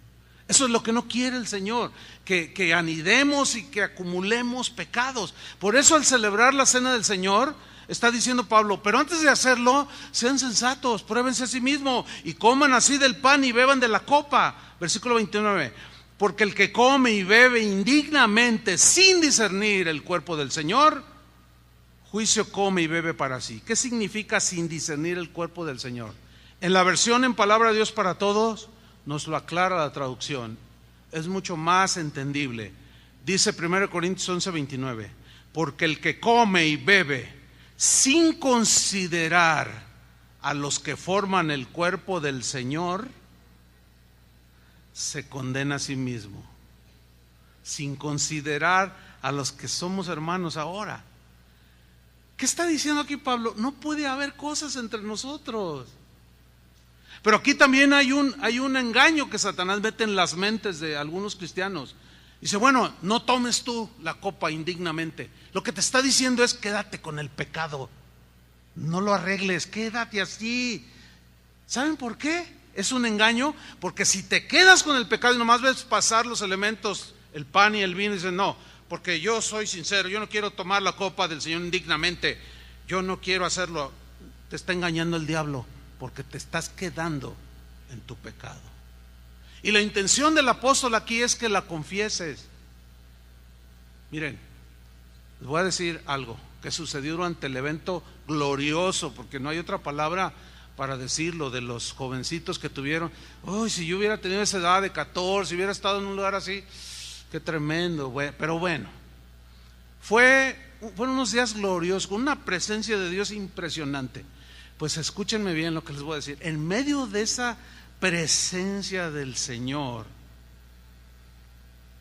Eso es lo que no quiere el Señor, que anidemos y que acumulemos pecados. Por eso al celebrar la cena del Señor, está diciendo Pablo, pero antes de hacerlo, sean sensatos, pruébense a sí mismos y coman así del pan y beban de la copa. Versículo 29. Porque el que come y bebe indignamente sin discernir el cuerpo del Señor, juicio come y bebe para sí. ¿Qué significa sin discernir el cuerpo del Señor? En la versión en Palabra de Dios para Todos nos lo aclara la traducción. Es mucho más entendible. Dice 1 Corintios 11:29, porque el que come y bebe sin considerar a los que forman el cuerpo del Señor, se condena a sí mismo, sin considerar a los que somos hermanos ahora. ¿Qué está diciendo aquí Pablo? No puede haber cosas entre nosotros. Pero aquí también hay un engaño que Satanás mete en las mentes de algunos cristianos. Dice, bueno, no tomes tú la copa indignamente. Lo que te está diciendo es quédate con el pecado. No lo arregles, quédate así. ¿Saben por qué? Es un engaño, porque si te quedas con el pecado y nomás ves pasar los elementos, el pan y el vino, y dices, no, porque yo soy sincero, yo no quiero tomar la copa del Señor indignamente, yo no quiero hacerlo. Te está engañando el diablo, porque te estás quedando en tu pecado. Y la intención del apóstol aquí es que la confieses. Miren, les voy a decir algo que sucedió durante el evento glorioso, porque no hay otra palabra para decirlo, de los jovencitos que tuvieron. Uy, si yo hubiera tenido esa edad de 14, si hubiera estado en un lugar así, qué tremendo. Pero bueno, fueron unos días gloriosos, con una presencia de Dios impresionante. Pues escúchenme bien lo que les voy a decir. En medio de esa presencia del Señor,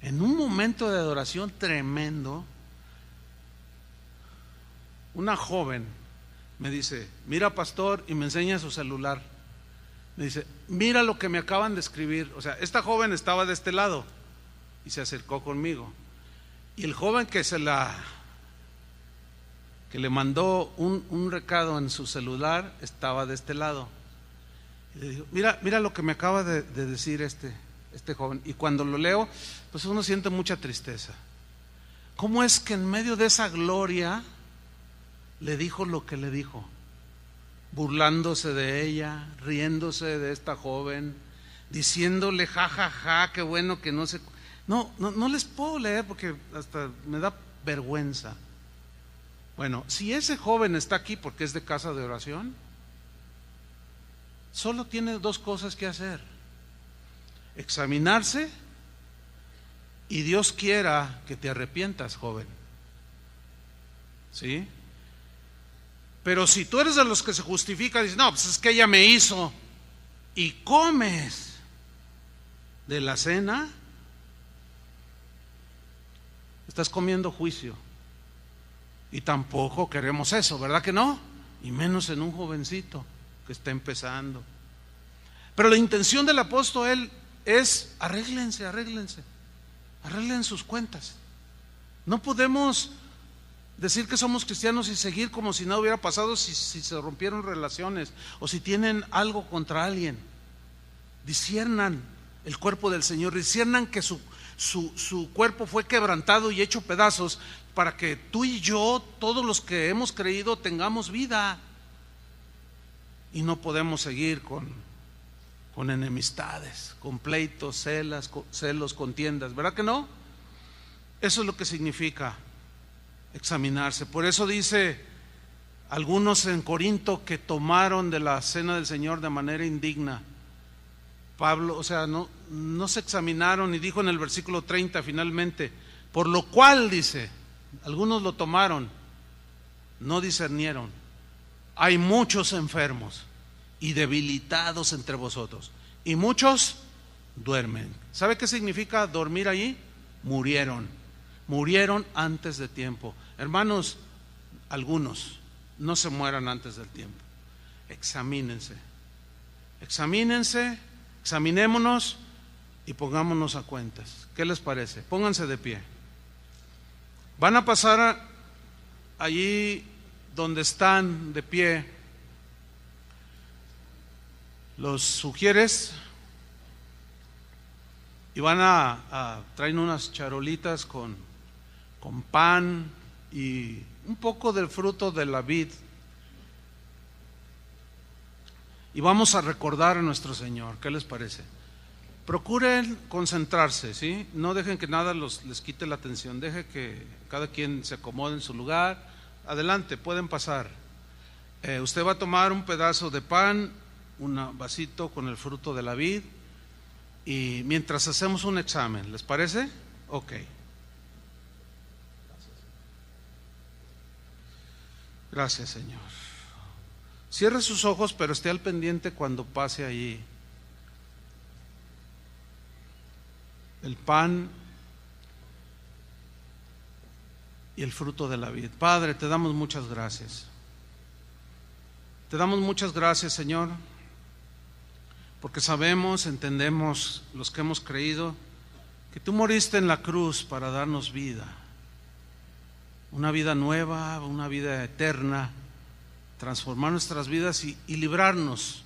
en un momento de adoración tremendo, una joven me dice, mira pastor, y me enseña su celular. Me dice, mira lo que me acaban de escribir. O sea, esta joven estaba de este lado y se acercó conmigo. Y el joven que le mandó un recado en su celular estaba de este lado. Y le digo, mira lo que me acaba de decir este joven. Y cuando lo leo, pues uno siente mucha tristeza. ¿Cómo es que en medio de esa gloria le dijo lo que le dijo? Burlándose de ella, riéndose de esta joven, diciéndole ja, qué bueno que no se... No les puedo leer porque hasta me da vergüenza. Bueno, si ese joven está aquí porque es de casa de oración, solo tiene dos cosas que hacer: examinarse, y Dios quiera que te arrepientas, joven. ¿Sí? Pero si tú eres de los que se justifica, dices, no, pues es que ella me hizo, y comes de la cena, estás comiendo juicio. Y tampoco queremos eso, ¿verdad que no? Y menos en un jovencito que está empezando. Pero la intención del apóstol es arréglen sus cuentas. No podemos decir que somos cristianos y seguir como si nada hubiera pasado, si se rompieron relaciones o si tienen algo contra alguien. Disciernan el cuerpo del Señor, disciernan que su cuerpo fue quebrantado y hecho pedazos para que tú y yo, todos los que hemos creído, tengamos vida. Y no podemos seguir con enemistades, con pleitos, celos, contiendas, ¿verdad que no? Eso es lo que significa examinarse. Por eso dice algunos en Corinto que tomaron de la cena del Señor de manera indigna. Pablo, o sea, no se examinaron, y dijo en el versículo 30 finalmente, por lo cual dice, algunos lo tomaron, no discernieron. Hay muchos enfermos y debilitados entre vosotros, y muchos duermen. ¿Sabe qué significa dormir allí? Murieron antes de tiempo. Hermanos, algunos no se mueran antes del tiempo. Examinémonos y pongámonos a cuentas. ¿Qué les parece? Pónganse de pie. Van a pasar allí donde están de pie los sugieres, y van a traer unas charolitas con pan y un poco del fruto de la vid, y vamos a recordar a nuestro Señor. ¿Qué les parece? Procuren concentrarse, ¿sí? No dejen que nada les quite la atención. Deje que cada quien se acomode en su lugar, Adelante, pueden pasar. Usted va a tomar un pedazo de pan, un vasito con el fruto de la vid, y mientras hacemos un examen, ¿les parece? Ok. Gracias, Señor. Cierre sus ojos, pero esté al pendiente cuando pase allí el pan y el fruto de la vid. Padre, te damos muchas gracias. Te damos muchas gracias, Señor, porque sabemos, entendemos, los que hemos creído, que tú moriste en la cruz para darnos vida, una vida nueva, una vida eterna, transformar nuestras vidas y librarnos,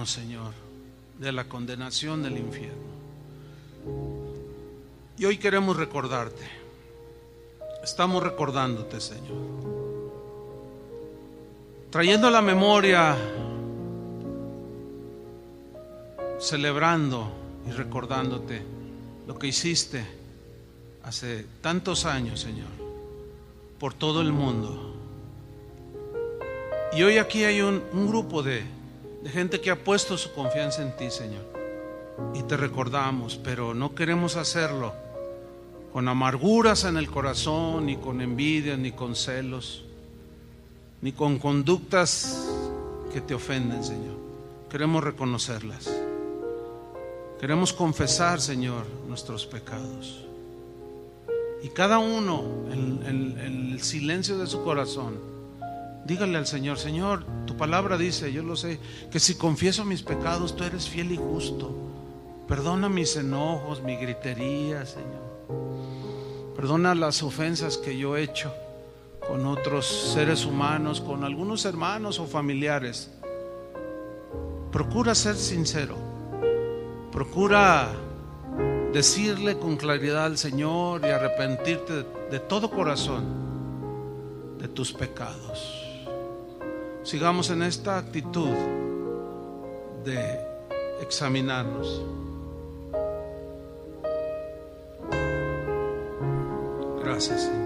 Señor, de la condenación del infierno. Y hoy queremos recordarte, estamos recordándote, Señor, trayendo a la memoria, celebrando y recordándote lo que hiciste hace tantos años, Señor, por todo el mundo. Y hoy aquí hay un grupo de gente que ha puesto su confianza en ti, Señor, y te recordamos, pero no queremos hacerlo con amarguras en el corazón, ni con envidia, ni con celos, ni con conductas que te ofenden, Señor. Queremos reconocerlas. Queremos confesar, Señor, nuestros pecados. Y cada uno en el silencio de su corazón, dígale al Señor: Señor, tu palabra dice, yo lo sé, que si confieso mis pecados, tú eres fiel y justo. Perdona mis enojos, mi gritería, Señor. Perdona las ofensas que yo he hecho con otros seres humanos, con algunos hermanos o familiares. Procura ser sincero. Procura decirle con claridad al Señor y arrepentirte de todo corazón de tus pecados. Sigamos en esta actitud de examinarnos. Gracias, Señor.